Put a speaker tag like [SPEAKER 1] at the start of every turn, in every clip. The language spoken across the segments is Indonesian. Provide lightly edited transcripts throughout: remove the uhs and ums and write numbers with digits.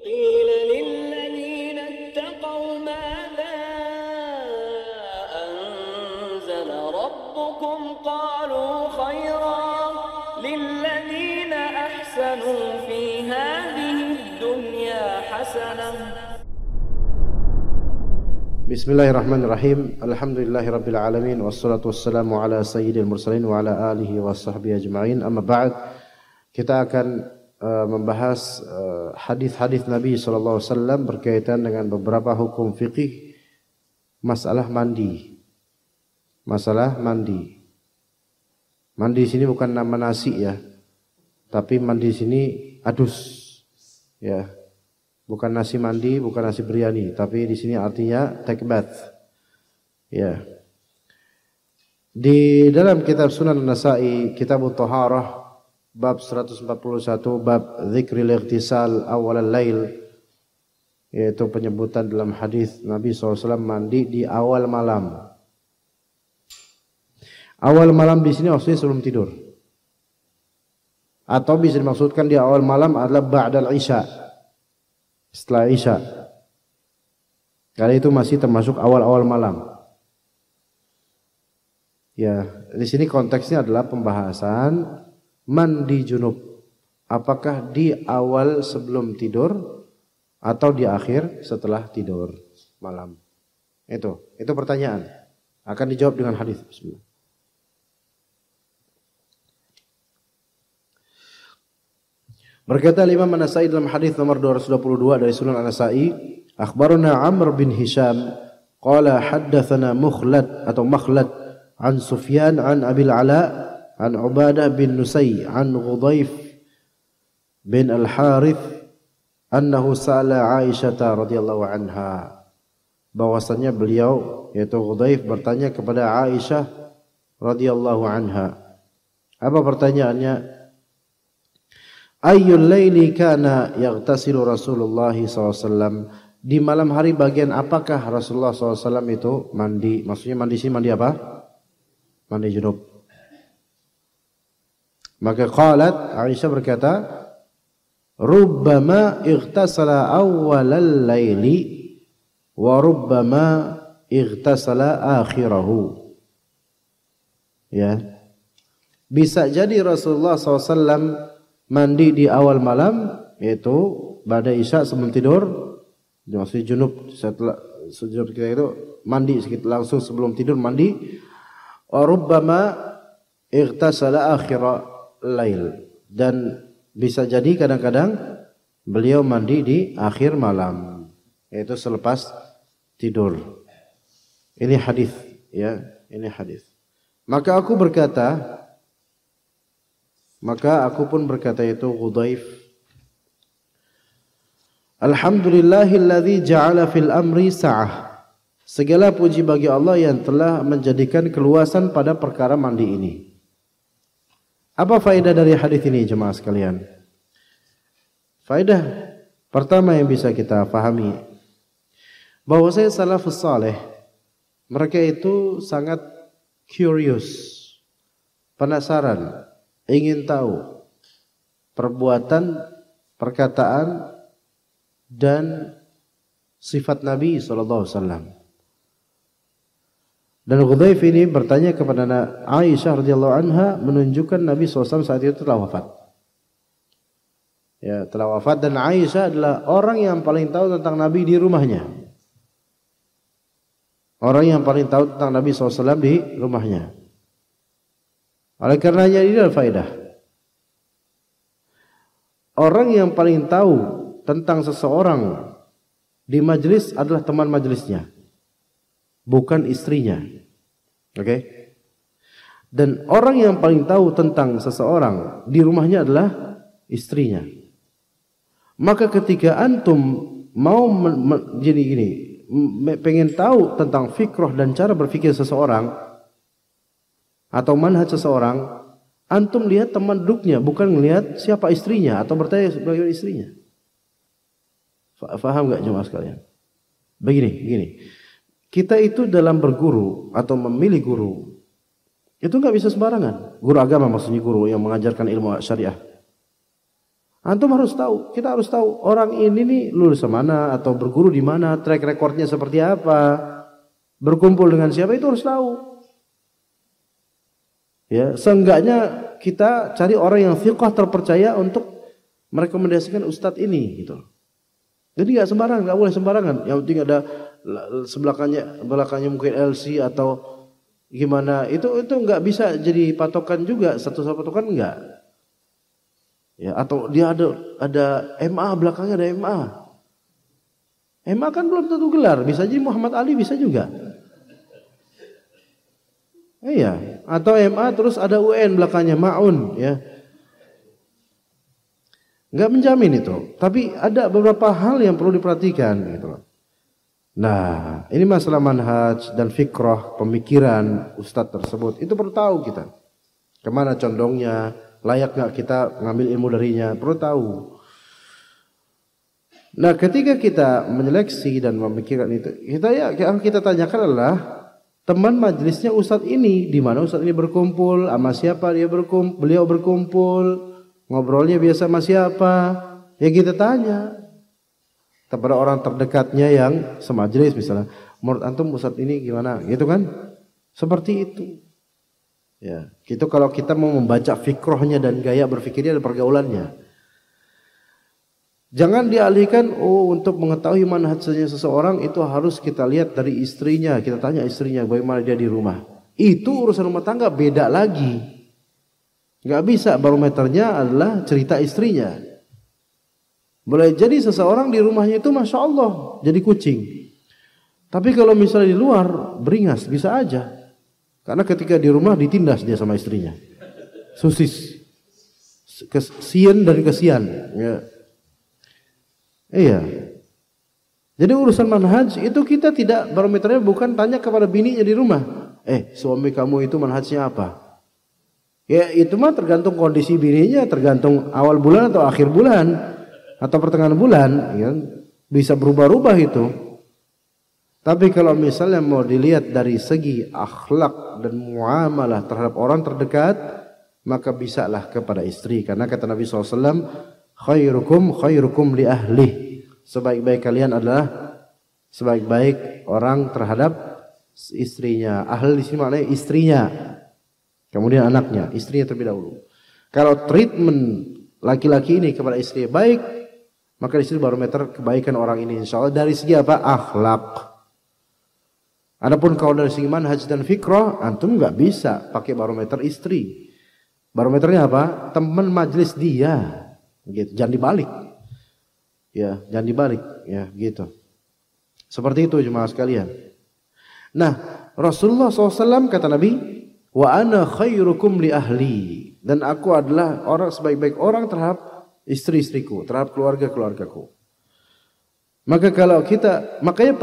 [SPEAKER 1] قيل للذين اتقوا ماذا أنزل ربكم قالوا خيرا للذين أحسنوا في هذه الدنيا حسنة.
[SPEAKER 2] Bismillahirrahmanirrahim. Alhamdulillahirabbil alamin wassalatu wassalamu ala sayyidil mursalin wa ala alihi washabbihi ajmain. Amma ba'd. Kita akan membahas hadis-hadis Nabi sallallahu alaihi wasallam berkaitan dengan beberapa hukum fikih masalah mandi. Masalah mandi. Mandi di sini bukan nama nasi ya. Tapi mandi di sini adus. Ya. Bukan nasi mandi, bukan nasi biryani, tapi di sini artinya take bath. Ya. Di dalam kitab Sunan An-Nasa'i, Kitab Thaharah, bab 141, bab Dzikril Ightisal awal al-lail, yaitu penyebutan dalam hadis Nabi SAW mandi di awal malam. Awal malam di sini maksudnya sebelum tidur. Atau bisa dimaksudkan di awal malam adalah ba'dal isya. Setelah isya. Kali itu masih termasuk awal-awal malam. Ya, di sini konteksnya adalah pembahasan mandi junub. Apakah di awal sebelum tidur atau di akhir setelah tidur malam? Itu pertanyaan. Akan dijawab dengan hadis. Bismillah. Berkata Imam An-Nasa'i dalam hadis nomor 222 dari Sunan An-Nasa'i, akhbarana Amr bin Hisham qala haddatsana Makhlad an Sufyan an Abil Ala an Ubadah bin Nusay an Ghudayf bin Al-Harith annahu sa'ala Aisyah radhiyallahu anha, bahwasanya beliau yaitu Ghudayf bertanya kepada Aisyah radhiyallahu anha. Apa pertanyaannya? Ayyul laili kana yaghtasilu Rasulullah SAW. Di malam hari bagian apakah Rasulullah SAW itu mandi? Maksudnya mandi sini mandi apa? Mandi junub. Maka qalat, Aisyah berkata, rubbama ightasala awwalal laili wa rubbama ightasala akhirahu. Ya. Bisa jadi Rasulullah SAW mandi di awal malam, yaitu pada isya sebelum tidur, maksudnya junub. Setelah junub kita itu mandi sedikit langsung sebelum tidur mandi. Rubbama ightasala akhira lail, dan bisa jadi kadang-kadang beliau mandi di akhir malam, yaitu selepas tidur. Ini hadis ya, ini hadis. Maka aku pun berkata itu Ghudayf, alhamdulillahilladzi ja'ala fil amri sa'ah. Segala puji bagi Allah yang telah menjadikan keluasan pada perkara mandi ini. Apa faedah dari hadis ini jemaah sekalian? Faedah pertama yang bisa kita pahami, bahwasanya salafus saleh mereka itu sangat curious, penasaran, ingin tahu perbuatan, perkataan dan sifat Nabi SAW. Dan Ghudayf ini bertanya kepada Aisyah radhiyallahu anha, menunjukkan Nabi SAW saat itu telah wafat. Ya, telah wafat, dan Aisyah adalah orang yang paling tahu tentang Nabi di rumahnya. Orang yang paling tahu tentang Nabi SAW di rumahnya. Oleh karenanya ini adalah faedah. Orang yang paling tahu tentang seseorang di majelis adalah teman majelisnya, bukan istrinya. Oke? Dan orang yang paling tahu tentang seseorang di rumahnya adalah istrinya. Maka ketika antum mau pengen tahu tentang fikrah dan cara berpikir seseorang atau manhaj seseorang, antum lihat teman duduknya, bukan melihat siapa istrinya atau bertanya sebagai istrinya. Faham enggak jemaah sekalian? Begini. Kita itu dalam berguru atau memilih guru, itu enggak bisa sembarangan. Guru agama maksudnya guru yang mengajarkan ilmu syariah. Antum harus tahu, kita harus tahu orang ini nih lulus mana atau berguru di mana, track recordnya seperti apa, berkumpul dengan siapa, itu harus tahu. Ya, seenggaknya kita cari orang yang thiqah terpercaya untuk merekomendasikan ustadz ini gitu. Jadi nggak sembarangan, nggak boleh sembarangan. Yang penting ada belakangnya mungkin LC atau gimana, itu nggak bisa jadi patokan juga, satu patokan enggak. Ya, atau dia ada MA, belakangnya ada MA. MA kan belum tentu gelar, bisa jadi Muhammad Ali, bisa juga. Iya, atau MA terus ada UN belakangnya, Ma'un, ya. Enggak menjamin itu, tapi ada beberapa hal yang perlu diperhatikan gitu. Nah, ini masalah manhaj dan fikrah, pemikiran ustadz tersebut, itu perlu tahu kita. Kemana condongnya, layak nggak kita ngambil ilmu darinya, perlu tahu. Nah, ketika kita menyeleksi dan memikirkan itu, yang kita tanyakan adalah teman majelisnya ustadz ini, di mana ustadz ini berkumpul, sama siapa beliau berkumpul, ngobrolnya biasa sama siapa, ya kita tanya kepada orang terdekatnya yang semajelis misalnya, menurut antum ustadz ini gimana, gitu kan? Seperti itu. Ya, itu kalau kita mau membaca fikrohnya dan gaya berfikirnya dan pergaulannya. Jangan dialihkan, untuk mengetahui manhajnya seseorang itu harus kita lihat dari istrinya, kita tanya istrinya bagaimana dia di rumah. Itu urusan rumah tangga beda lagi. Gak bisa, barometernya adalah cerita istrinya. Boleh jadi seseorang di rumahnya itu Masya Allah jadi kucing. Tapi kalau misalnya di luar beringas, bisa aja. Karena ketika di rumah ditindas dia sama istrinya. Susis. Kesian dan kesian. Ya. Iya. Jadi urusan manhaj itu kita tidak, barometernya bukan tanya kepada bininya di rumah. Suami kamu itu manhajnya apa? Ya itu mah tergantung kondisi bininya, tergantung awal bulan atau akhir bulan. Atau pertengahan bulan. Ya. Bisa berubah-ubah itu. Tapi kalau misalnya mau dilihat dari segi akhlak dan muamalah terhadap orang terdekat, maka bisalah kepada istri. Karena kata Nabi SAW, khairukum li ahli. Sebaik-baik kalian adalah sebaik-baik orang terhadap istrinya. Ahli di sini maknanya istrinya. Kemudian anaknya, istrinya terlebih dahulu. Kalau treatment laki-laki ini kepada istri baik, maka istri barometer kebaikan orang ini insya Allah dari segi apa? Akhlak. Adapun kalau dari segi manhaj dan fikrah, antum nggak bisa pakai barometer istri. Barometernya apa? Teman majelis dia, gitu. Jangan dibalik, ya, jangan dibalik, ya, gitu. Seperti itu jemaah sekalian. Nah, Rasulullah SAW kata Nabi, wa ana khairukum li ahli, dan aku adalah orang sebaik-baik orang terhadap istri-istriku, terhadap keluarga-keluargaku. Maka kalau kita, makanya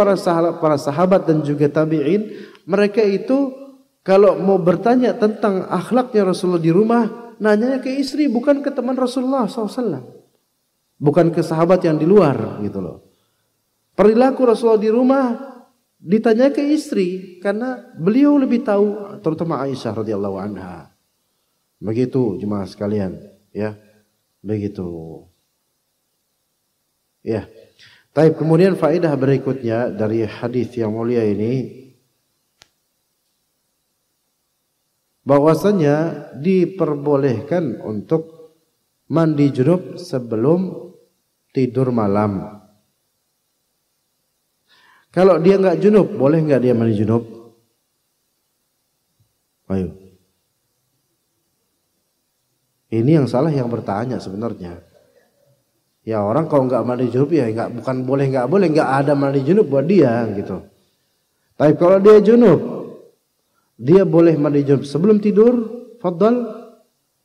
[SPEAKER 2] para sahabat dan juga tabi'in, mereka itu kalau mau bertanya tentang akhlaknya Rasulullah di rumah, nanyanya ke istri, bukan ke teman Rasulullah SAW, bukan ke sahabat yang di luar, gitu loh. Perilaku Rasulullah di rumah ditanya ke istri, karena beliau lebih tahu, terutama Aisyah radhiyallahu anha. Begitu jemaah sekalian, ya, begitu, ya. Baik, kemudian faedah berikutnya dari hadis yang mulia ini, bahwasanya diperbolehkan untuk mandi junub sebelum tidur malam. Kalau dia nggak junub, boleh nggak dia mandi junub? Ayo. Ini yang salah yang bertanya sebenarnya. Ya orang kalau nggak mandi junub ya bukan boleh nggak ada mandi junub buat dia gitu. Tapi kalau dia junub, dia boleh mandi junub sebelum tidur, fadhal,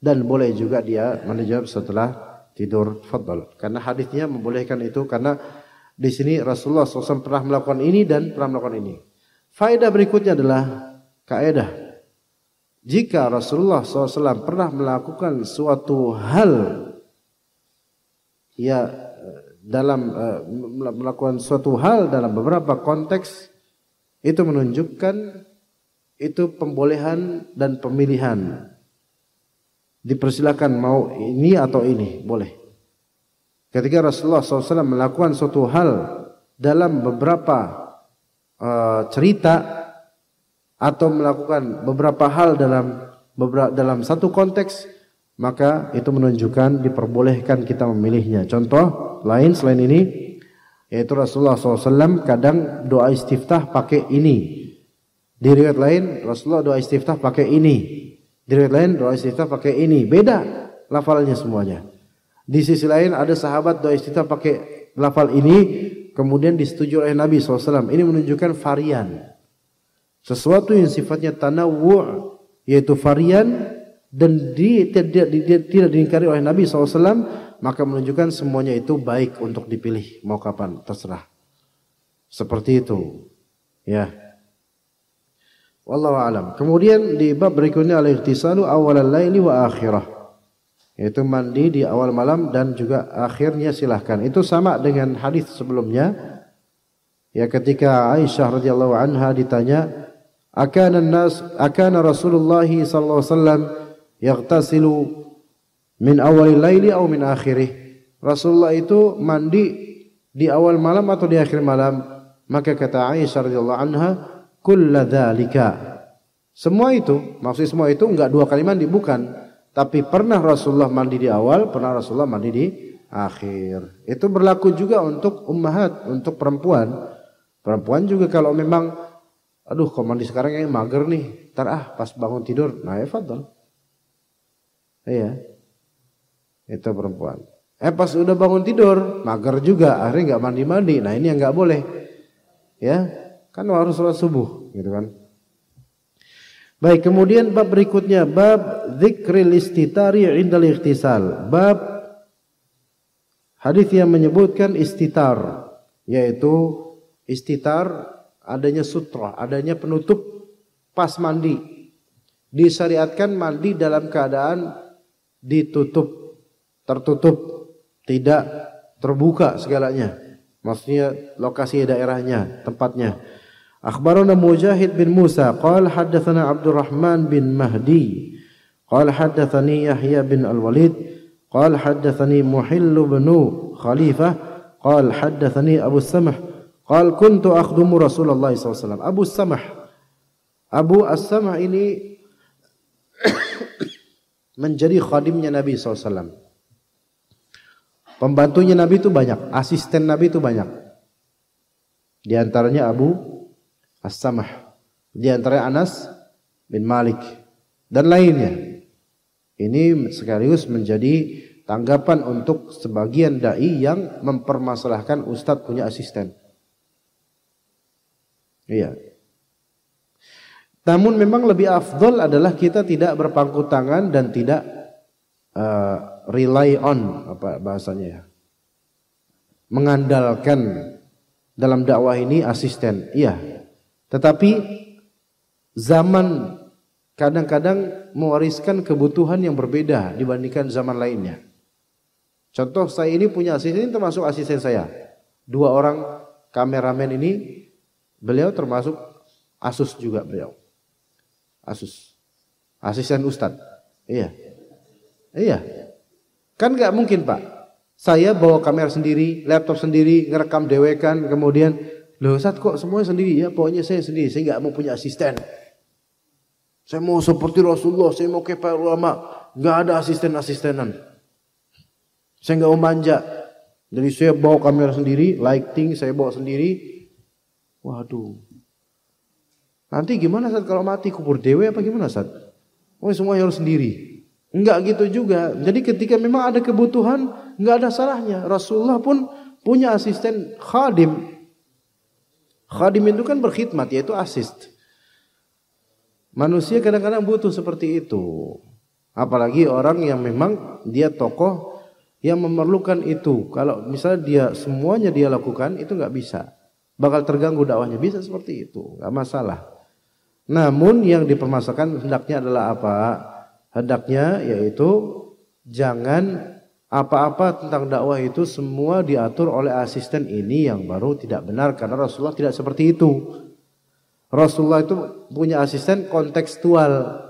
[SPEAKER 2] dan boleh juga dia mandi junub setelah tidur, fadhal. Karena hadisnya membolehkan itu, karena di sini Rasulullah SAW pernah melakukan ini dan pernah melakukan ini. Faedah berikutnya adalah kaidah. Jika Rasulullah SAW pernah melakukan suatu hal, ya dalam melakukan suatu hal dalam beberapa konteks, itu menunjukkan itu pembolehan dan pemilihan. Dipersilakan mau ini atau ini, boleh. ketika Rasulullah SAW melakukan suatu hal dalam beberapa cerita atau melakukan beberapa hal dalam satu konteks, maka itu menunjukkan diperbolehkan kita memilihnya. Contoh lain selain ini, yaitu Rasulullah SAW kadang doa istiftah pakai ini. Di riwayat lain Rasulullah doa istiftah pakai ini. Di riwayat lain doa istiftah pakai ini. Beda lafalnya semuanya. Di sisi lain ada sahabat doa istiftah pakai lafal ini, kemudian disetujui oleh Nabi SAW. Ini menunjukkan varian. Sesuatu yang sifatnya tanawwu', yaitu varian, dan tidak diingkari oleh Nabi SAW, maka menunjukkan semuanya itu baik untuk dipilih. Mau kapan, terserah. Seperti itu. Ya. Wallahu a'lam. Kemudian di bab berikutnya al-ightisalu awalal laili wa akhirah. Yaitu mandi di awal malam dan juga akhirnya silahkan. Itu sama dengan hadis sebelumnya. Ya, ketika Aisyah radhiyallahu anha ditanya, akana Rasulullah sallallahu alaihi wasallam yaghtasilu min awalil laili aw min akhirih. Rasulullah itu mandi di awal malam atau di akhir malam? Maka kata Aisyah radhiyallahu anha, kulla dzalika. Semua itu, maksud semua itu enggak dua kali mandi, bukan. Tapi pernah Rasulullah mandi di awal, pernah Rasulullah mandi di akhir. Itu berlaku juga untuk ummahat, untuk perempuan. Perempuan juga kalau memang, aduh kok mandi sekarang yang mager nih, ntar pas bangun tidur, nah ya fadl. Iya, itu perempuan. Pas udah bangun tidur, mager juga, akhirnya nggak mandi-mandi. Nah ini yang nggak boleh, ya, kan harus sholat subuh, gitu kan. Baik, kemudian bab berikutnya, bab dzikril istitari indal ightisal. Bab hadis yang menyebutkan istitar, yaitu istitar adanya sutra, adanya penutup pas mandi. Disyariatkan mandi dalam keadaan ditutup, tertutup, tidak terbuka segalanya. Maksudnya lokasi daerahnya, tempatnya. Akhbarana Mujahid bin Musa qala haddatsana Abdurrahman bin Mahdi qala haddatsani Yahya bin Al-Walid qala haddatsani Muhill bin Khalifah qala haddatsani Abu Samah qala kuntu akhdumu Rasulullah SAW. Abu As-Samah ini menjadi khadimnya Nabi SAW. Pembantunya Nabi itu banyak, asisten Nabi itu banyak. Di antaranya Abu As-Samah, di antaranya Anas bin Malik dan lainnya. Ini sekaligus menjadi tanggapan untuk sebagian dai yang mempermasalahkan ustadz punya asisten. Iya. Namun memang lebih afdol adalah kita tidak berpangku tangan dan tidak rely on, apa bahasanya ya, mengandalkan dalam dakwah ini asisten. Iya. Tetapi zaman kadang-kadang mewariskan kebutuhan yang berbeda dibandingkan zaman lainnya. Contoh, saya ini punya asisten, termasuk asisten saya. 2 orang kameramen ini, beliau termasuk Asus juga beliau. Asus. Asisten Ustadz. Iya. Iya. Kan gak mungkin Pak. Saya bawa kamera sendiri, laptop sendiri, ngerekam dewekan, kemudian, loh Ustadz kok semuanya sendiri? Ya pokoknya saya sendiri, saya gak mau punya asisten. Saya mau seperti Rasulullah, saya mau kayak para ulama. Gak ada asisten-asistenan. Saya gak mau manja. Jadi saya bawa kamera sendiri, lighting saya bawa sendiri. Waduh. Nanti gimana Ustadz kalau mati, kubur dewe apa gimana Ustadz? Oh semuanya harus sendiri. Enggak gitu juga. Jadi ketika memang ada kebutuhan, enggak ada salahnya. Rasulullah pun punya asisten khadim. Khadim itu kan berkhidmat, yaitu asist. Manusia kadang-kadang butuh seperti itu. Apalagi orang yang memang dia tokoh yang memerlukan itu. Kalau misalnya dia semuanya dia lakukan, itu enggak bisa. Bakal terganggu dakwahnya. Bisa seperti itu, enggak masalah. Namun yang dipermasalahkan hendaknya adalah apa? Hendaknya yaitu jangan apa-apa tentang dakwah itu semua diatur oleh asisten ini yang baru tidak benar, karena Rasulullah tidak seperti itu. Rasulullah itu punya asisten kontekstual.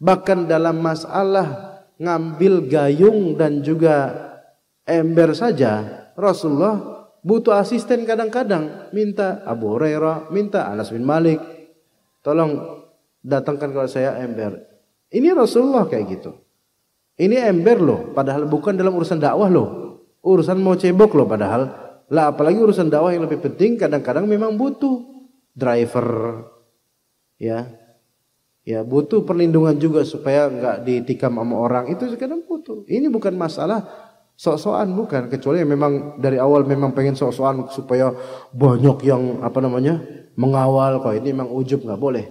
[SPEAKER 2] Bahkan dalam masalah ngambil gayung dan juga ember saja Rasulullah butuh asisten kadang-kadang, minta Abu Hurairah, minta Anas bin Malik, tolong datangkan kalau saya ember. Ini Rasulullah kayak gitu. Ini ember loh, padahal bukan dalam urusan dakwah loh. Urusan mau cebok loh padahal. Lah apalagi urusan dakwah yang lebih penting kadang-kadang memang butuh driver. Ya. Ya, butuh perlindungan juga supaya enggak ditikam sama orang. Itu kadang butuh. Ini bukan masalah sok-sokan, bukan, kecuali memang dari awal memang pengen sok-sokan supaya banyak yang mengawal. Kok ini memang ujub, enggak boleh.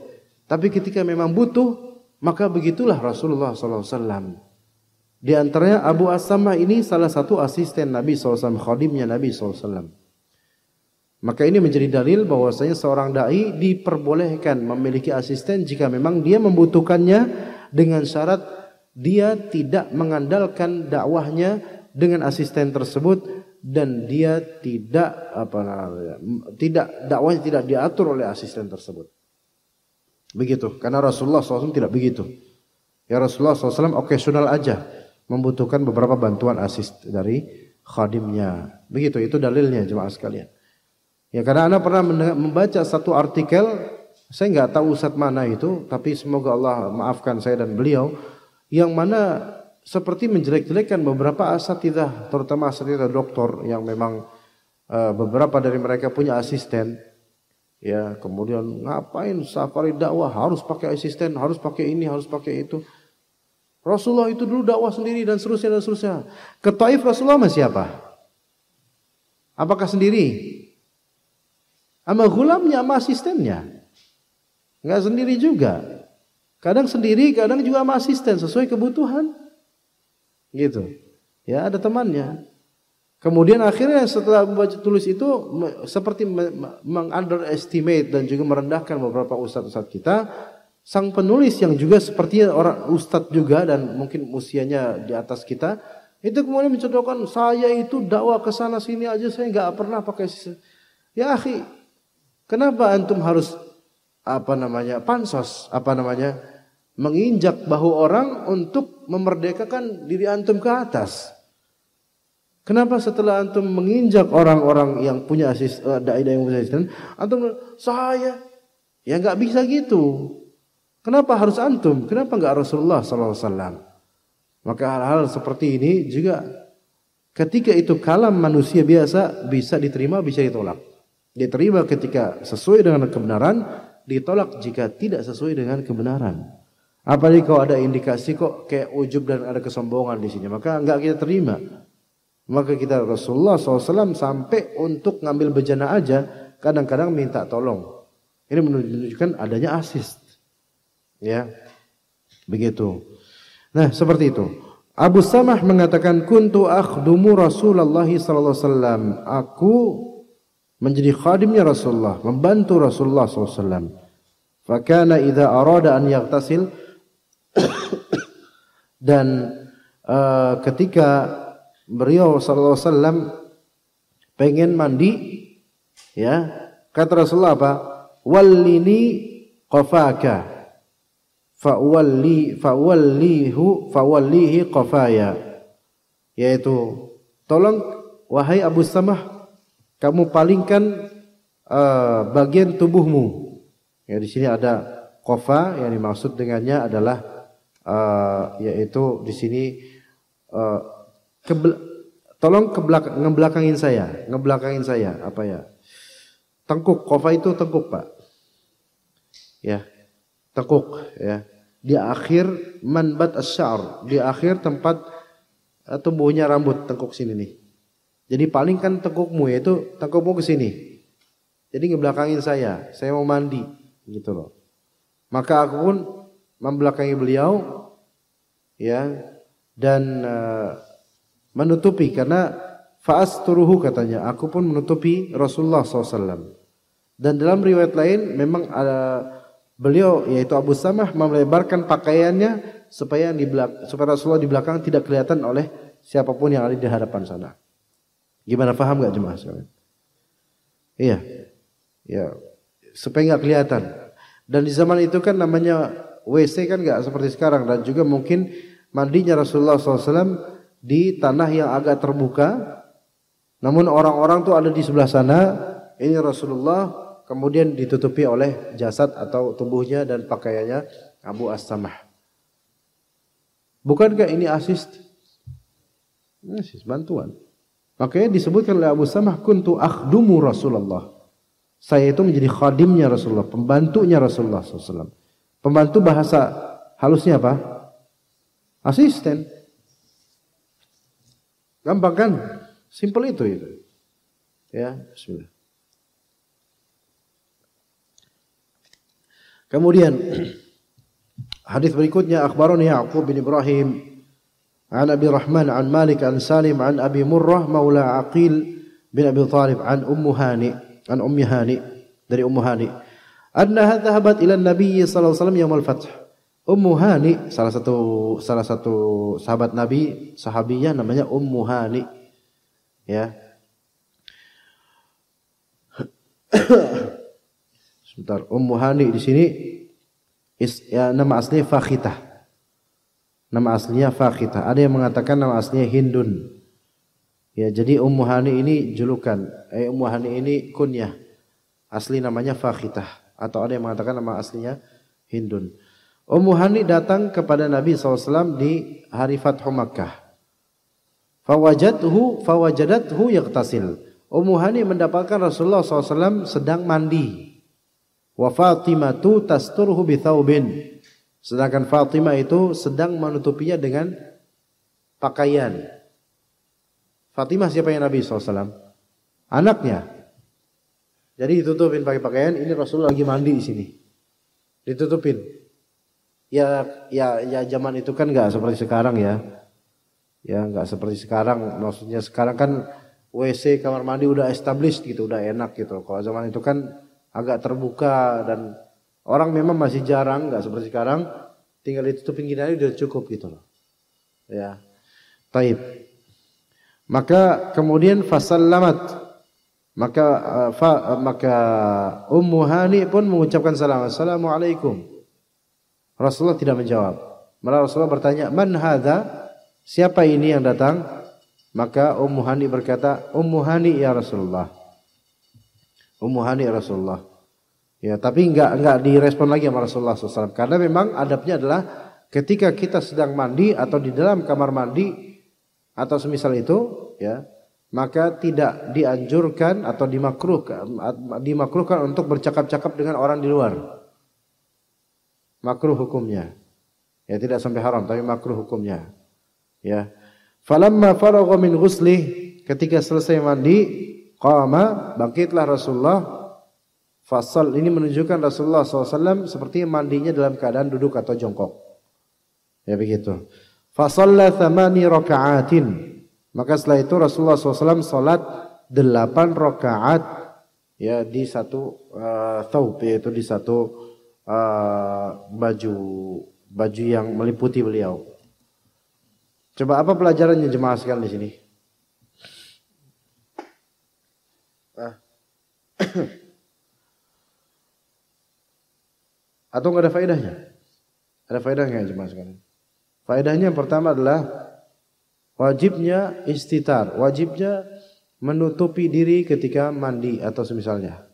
[SPEAKER 2] Tapi ketika memang butuh, maka begitulah Rasulullah SAW. Di antaranya Abu As-Samah ini salah satu asisten Nabi SAW, khadimnya Nabi SAW. Maka ini menjadi dalil bahwasanya seorang dai diperbolehkan memiliki asisten jika memang dia membutuhkannya, dengan syarat dia tidak mengandalkan dakwahnya dengan asisten tersebut dan dia dakwahnya tidak diatur oleh asisten tersebut. Begitu, karena Rasulullah SAW tidak begitu. Ya, Rasulullah SAW occasional aja membutuhkan beberapa bantuan asist dari khadimnya. Begitu, itu dalilnya jemaah sekalian. Ya, karena Anda pernah membaca satu artikel, saya nggak tahu ustadz mana itu, tapi semoga Allah maafkan saya dan beliau, yang mana seperti menjelek-jelekkan beberapa asatidzah, terutama asatidzah doktor yang memang beberapa dari mereka punya asisten. Ya, kemudian ngapain safari dakwah harus pakai asisten, harus pakai ini, harus pakai itu. Rasulullah itu dulu dakwah sendiri dan seterusnya dan seterusnya. Ke Taif Rasulullah sama siapa? Apakah sendiri? Sama gulamnya, sama asistennya? Enggak sendiri juga. Kadang sendiri, kadang juga sama asisten sesuai kebutuhan. Gitu. Ya, ada temannya. Kemudian akhirnya setelah membaca tulis itu seperti meng-underestimate dan juga merendahkan beberapa ustadz-ustadz kita. Sang penulis yang juga sepertinya orang ustadz juga dan mungkin usianya di atas kita, itu kemudian mencontohkan, saya itu dakwah ke sana sini aja saya enggak pernah pakai asisten. Ya akhi, kenapa antum harus pansos, menginjak bahu orang untuk memerdekakan diri antum ke atas? Kenapa setelah antum menginjak orang-orang yang punya dai yang punya asisten, antum saya ya enggak bisa gitu. Kenapa harus antum? Kenapa enggak Rasulullah SAW? Maka hal-hal seperti ini juga ketika itu kalam manusia biasa bisa diterima, bisa ditolak. Diterima ketika sesuai dengan kebenaran, ditolak jika tidak sesuai dengan kebenaran. Apalagi kalau ada indikasi kok kayak ujub dan ada kesombongan di sini, maka enggak kita terima. Maka kita Rasulullah SAW sampai untuk ngambil bejana aja kadang-kadang minta tolong. Ini menunjukkan adanya asist. Ya, begitu. Nah, seperti itu. Abu Samah mengatakan, kuntu akhdumu Rasulullah sallallahu alaihi wasallam. Aku menjadi khadimnya Rasulullah, membantu Rasulullah sallallahu alaihi wasallam. Fakana idza arada an yaghtasil dan ketika beliau sallallahu alaihi wasallam pengen mandi, ya, kata Rasulullah apa? Wallini qafaka. Fawallihi qafaya, yaitu tolong wahai Abu Samah, kamu palingkan bagian tubuhmu. Ya, di sini ada qafa, yang dimaksud dengannya adalah yaitu di sini tolong ngebelakangin saya apa ya? Tengkuk, qafa itu tengkuk, Pak. Ya. Tengkuk, ya. Di akhir manbat asy-sya'r, di akhir tempat tumbuhnya rambut, tengkuk sini nih. Jadi palingkan tengkukmu, yaitu tengkukmu ke sini. Jadi ngebelakangin saya mau mandi, gitu loh. Maka aku pun membelakangi beliau, ya, dan menutupi, karena fa'asturuhu katanya, aku pun menutupi Rasulullah SAW. Dan dalam riwayat lain memang ada beliau, yaitu Abu Samah, melebarkan pakaiannya supaya Rasulullah di belakang tidak kelihatan oleh siapapun yang ada di hadapan sana. Gimana, paham enggak jemaah sekalian? Iya. Ya, supaya enggak kelihatan. Dan di zaman itu kan namanya WC kan enggak seperti sekarang, dan juga mungkin mandinya Rasulullah SAW di tanah yang agak terbuka. Namun orang-orang tuh ada di sebelah sana. Ini Rasulullah, kemudian ditutupi oleh jasad atau tubuhnya dan pakaiannya Abu As-Samah. Bukankah ini asis bantuan? Makanya disebutkan oleh Abu Samah, kuntu akhdumu Rasulullah. Saya itu menjadi khadimnya Rasulullah, pembantunya Rasulullah SAW. Pembantu bahasa halusnya apa? Asisten. Gampang kan? Simple itu. Ya, bismillah. Kemudian hadis berikutnya, akhbarani Ya'qub bin Ibrahim an Abi Rahman an Malik an Salim an Abi Murrah maula Aqil bin Abi Talib an Ummi Hani dari Ummu Hani annaha dhahabat ila Nabi sallallahu alaihi wasallam yaumul fath. Ummu Hani salah satu sahabat Nabi, sahabiyah namanya Ummu Hani. Ya. Sebentar, Ummu Hani di sini nama aslinya Fakhitah. Nama aslinya Fakhitah. Ada yang mengatakan nama aslinya Hindun. Ya, jadi Ummu Hani ini julukan. Ummu Hani ini kunyah. Asli namanya Fakhitah. Atau ada yang mengatakan nama aslinya Hindun. Ummu Hani datang kepada Nabi SAW di hari Fathu Makkah. Fawajadathu yaghtasil. Ummu Hani mendapatkan Rasulullah SAW sedang mandi. Wa Fatimatu tasturhu bi thawbin. Sedangkan Fatimah itu sedang menutupinya dengan pakaian. Fatimah siapa yang Nabi SAW? Anaknya. Jadi ditutupin pakai pakaian. Ini Rasulullah lagi mandi di sini. Ditutupin. Ya zaman itu kan nggak seperti sekarang ya. Ya nggak seperti sekarang. Maksudnya sekarang kan WC kamar mandi udah established gitu, udah enak gitu. Kalau zaman itu kan agak terbuka dan orang memang masih jarang, nggak seperti sekarang. Tinggal ditutupin gini aja udah cukup gitu loh. Ya, taib. Maka kemudian fasallamat. Maka Ummu Hani pun mengucapkan salam. Assalamualaikum. Rasulullah tidak menjawab. Malah Rasulullah bertanya, man hadza? Siapa ini yang datang? Maka Ummu Hani berkata, Ummu Hani ya Rasulullah. Ummu Hani ya Rasulullah. Ya, tapi enggak direspon lagi sama Rasulullah SAW. Karena memang adabnya adalah ketika kita sedang mandi atau di dalam kamar mandi atau semisal itu, ya, maka tidak dianjurkan atau dimakruhkan untuk bercakap-cakap dengan orang di luar. Makruh hukumnya. Ya, tidak sampai haram, tapi makruh hukumnya. Ya. Falamma faragha min ghuslih, ketika selesai mandi, qama, bangkitlah Rasulullah. Fasal ini menunjukkan Rasulullah SAW seperti mandinya dalam keadaan duduk atau jongkok. Ya begitu. Fasalla 8 raka'atin. Maka setelah itu Rasulullah SAW salat 8 rakaat ya di satu thawb, yaitu di satu baju yang meliputi beliau. Coba apa pelajarannya jemaah sekalian di sini? Atau enggak ada faedahnya? Ada faedahnya jemaah sekalian. Faedahnya yang pertama adalah wajibnya istitar, wajibnya menutupi diri ketika mandi atau semisalnya.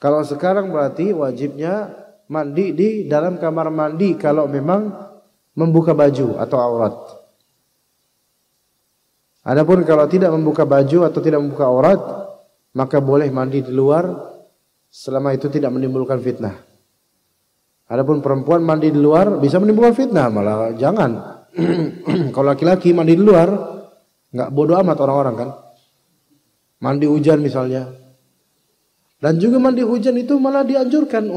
[SPEAKER 2] Kalau sekarang berarti wajibnya mandi di dalam kamar mandi kalau memang membuka baju atau aurat. Adapun kalau tidak membuka baju atau tidak membuka aurat, maka boleh mandi di luar selama itu tidak menimbulkan fitnah. Adapun perempuan mandi di luar bisa menimbulkan fitnah, malah jangan. Kalau laki-laki mandi di luar, nggak bodoh amat orang-orang kan. Mandi hujan misalnya. Dan juga mandi hujan itu malah dianjurkan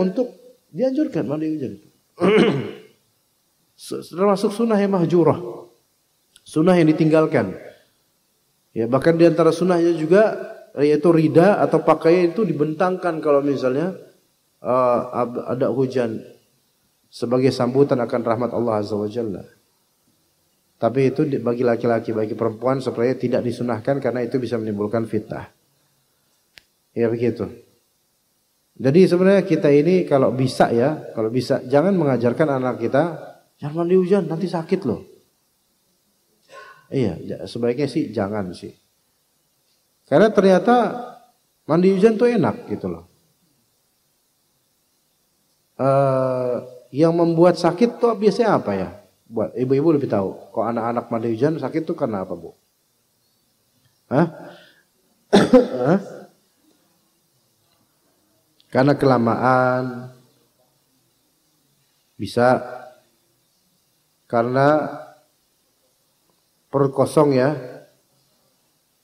[SPEAKER 2] mandi hujan itu. Termasuk sunnah yang mahjurah. Sunnah yang ditinggalkan. Ya, bahkan di antara sunnahnya juga yaitu rida atau pakaian itu dibentangkan kalau misalnya ada hujan sebagai sambutan akan rahmat Allah Azza wa Jalla. Tapi itu bagi laki-laki, bagi perempuan sebenarnya tidak disunahkan karena itu bisa menimbulkan fitnah. Ya begitu. Jadi sebenarnya kita ini kalau bisa jangan mengajarkan anak kita jangan mandi hujan nanti sakit loh. Iya, sebaiknya sih jangan sih. Karena ternyata mandi hujan tuh enak gitu loh. Yang membuat sakit tuh biasanya apa ya? Buat ibu-ibu lebih tahu. Kok anak-anak mandi hujan sakit tuh karena apa, Bu? Hah? Hah? Karena kelamaan, bisa karena perut kosong ya,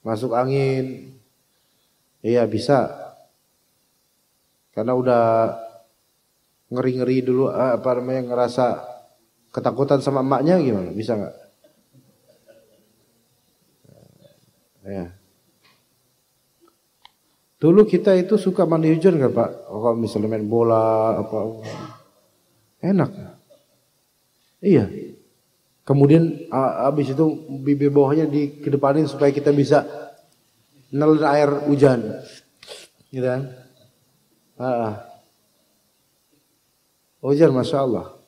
[SPEAKER 2] masuk angin, iya bisa. Karena udah ngeri-ngeri dulu, ngerasa ketakutan sama emaknya gimana? Bisa nggak? Ya. Dulu kita itu suka mandi hujan kan Pak? Kalau misalnya main bola enak. Iya. Kemudian habis itu bibir bawahnya dikedepanin supaya kita bisa nelen air hujan. Gitu kan? Hujan Masya Allah.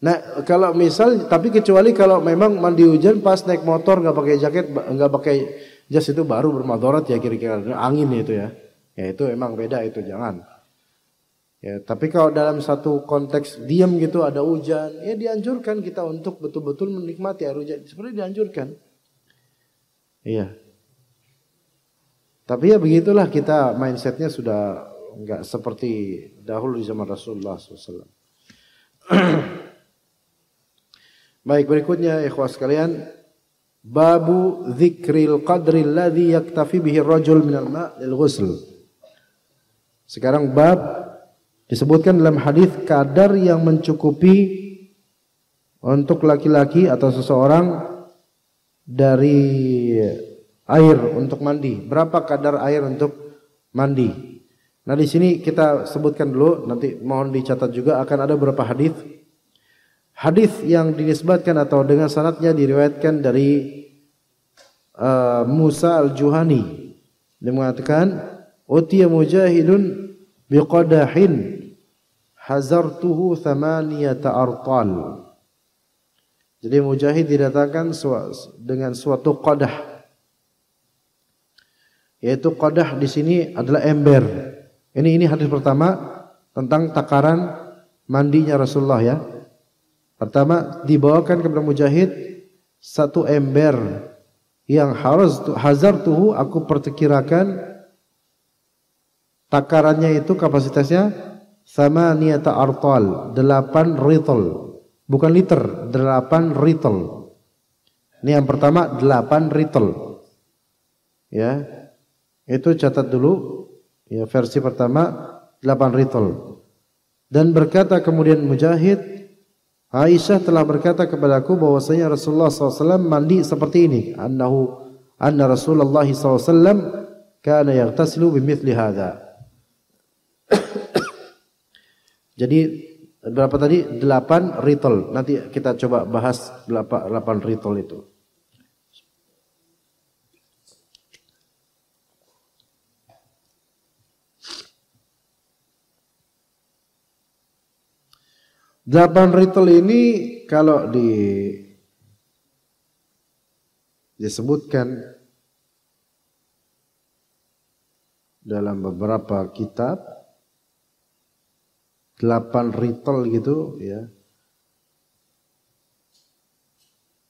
[SPEAKER 2] Nah kalau misal, tapi kecuali kalau memang mandi hujan pas naik motor nggak pakai jaket, nggak pakai jas itu baru bermadarat ya kira-kira. Angin itu ya. Ya itu emang beda itu, jangan. Ya, tapi kalau dalam satu konteks diam gitu ada hujan, ya dianjurkan kita untuk betul-betul menikmati air hujan. Sebenarnya dianjurkan. Iya. Tapi ya begitulah kita mindsetnya sudah enggak seperti dahulu di zaman Rasulullah SAW. Baik, berikutnya ikhwas sekalian, babu dzikril qadri alladhi yaktafi bihi ar-rajul minal ma' lil ghusl. Sekarang bab disebutkan dalam hadis kadar yang mencukupi untuk laki-laki atau seseorang dari air untuk mandi. Berapa kadar air untuk mandi? Nah di sini kita sebutkan dulu, nanti mohon dicatat juga akan ada beberapa hadis. Hadis yang dinisbatkan atau dengan sanadnya diriwayatkan dari Musa al-Juhani. Dia mengatakan, "Utiya mujahidun biqadahin hazartuhu thamaniyata artal." Jadi mujahid didatangkan dengan suatu qadah. Yaitu qadah di sini adalah ember. Ini hadis pertama tentang takaran mandinya Rasulullah ya. Pertama dibawakan kepada mujahid satu ember yang hazartuhu, aku perkirakan takarannya itu kapasitasnya sama niyata artal, 8 ritl. Bukan liter, 8 ritl. Ini yang pertama 8 ritl. Ya. Itu catat dulu. Ya, versi pertama 8 ritl. Dan berkata kemudian Mujahid, Aisyah telah berkata kepadaku bahwasanya Rasulullah SAW mandi seperti ini. Anna Rasulullah SAW kana yaghtasilu bimithli hadza. Jadi berapa tadi? 8 ritl. Nanti kita coba bahas 8 ritl itu. Delapan ritl ini kalau disebutkan dalam beberapa kitab 8 ritl gitu ya.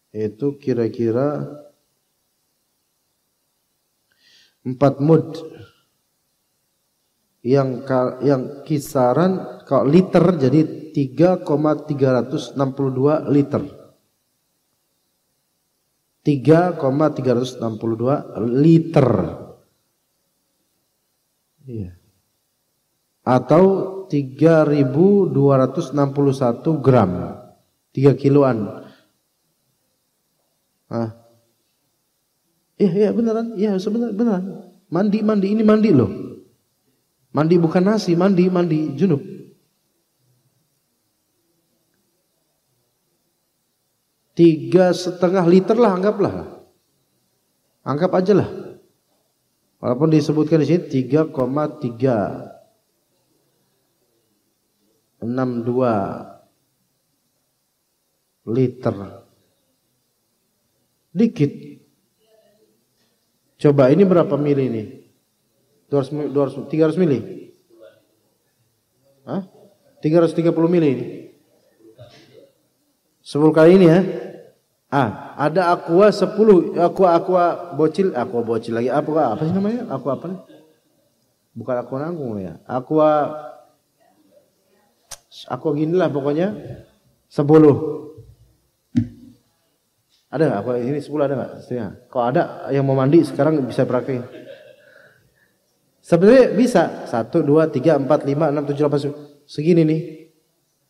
[SPEAKER 2] Itu kira-kira 4 mud. Yang kisaran kalau liter jadi 3,362 liter. 3,362 liter. Iya. Atau 3.261 gram. 3 kiloan. Iya beneran. Iya sebenarnya beneran. Mandi ini mandi loh. Mandi bukan nasi, mandi junub. 3,5 liter lah, anggap aja lah. Walaupun disebutkan di sini 3,362 liter. Dikit. Coba ini berapa mili ini? 300 mili? Hah? 330 mili ini? 10 kali ini ya? Ada aqua 10, aqua bocil lagi. Apa sih namanya? Aqua apa nih? Bukan aqua nanggung ya. Aqua gini lah pokoknya 10. Ada nggak? Aqua ini 10 ada nggak? Kalau ada yang mau mandi sekarang bisa praktek. Sebenarnya bisa 1, 2, 3, 4, 5, 6, 7, 8 segini nih.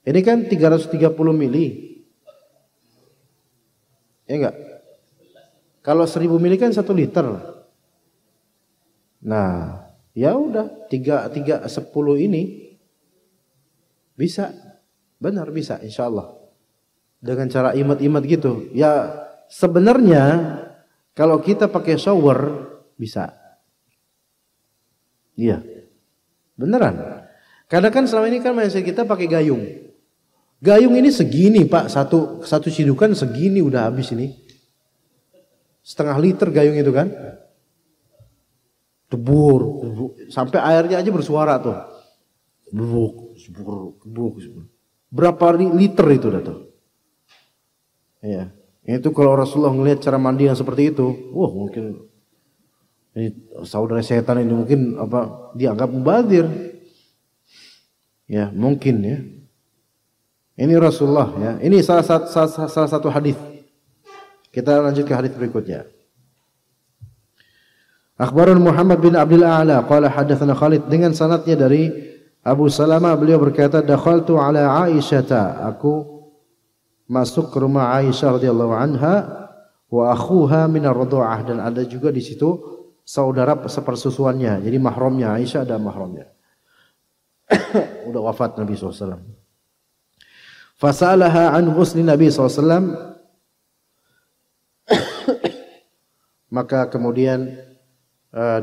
[SPEAKER 2] Ini kan 330 mili. Ya enggak? Kalau 1000 mili kan 1 liter. Nah, ya udah 10 ini bisa. Benar bisa insyaallah. Dengan cara imat-imat gitu. Ya sebenarnya kalau kita pakai shower bisa. Iya. Beneran. Karena kan selama ini kan mindset kita pakai gayung. Gayung ini segini Pak, satu sidukan segini udah habis ini. Setengah liter gayung itu kan. Debur, sampai airnya aja bersuara tuh. Buk. Berapa liter itu dah tuh. Iya. Itu kalau Rasulullah ngelihat cara mandi yang seperti itu, wah mungkin ini saudara setan ini mungkin dianggap mubazir. Ya, mungkin ya. Ini Rasulullah ya. Ini salah satu hadis. Kita lanjut ke hadis berikutnya. Akhbarun Muhammad bin Abdul A'la qala hadatsana Khalid dengan sanadnya dari Abu Salamah, beliau berkata dakhaltu ala Aisyah, aku masuk ke rumah Aisyah radhiyallahu anha wa akhuha min ar-radha'ah, dan ada juga di situ saudara sepersusuannya. Jadi mahramnya Aisyah ada mahramnya. Udah wafat Nabi SAW. Fasalaha an ghusli Nabi SAW. Maka kemudian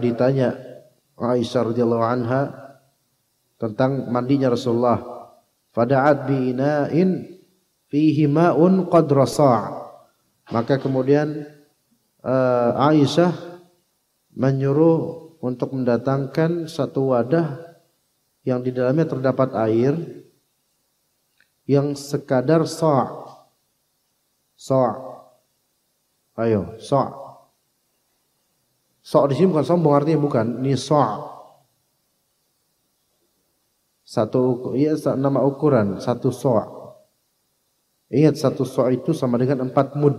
[SPEAKER 2] ditanya Aisyah radhiyallahu anha tentang mandinya Rasulullah. Fada'at bi ina'in fihi ma'un qadra sa'. Maka kemudian Aisyah menyuruh untuk mendatangkan satu wadah yang di dalamnya terdapat air yang sekadar sa'. Sa'. Ayo, sa'. Sa' di sini bukan sombong, artinya bukan. Ini sa'. Nama ukuran, satu sa'. Ingat satu sa' itu sama dengan 4 mud.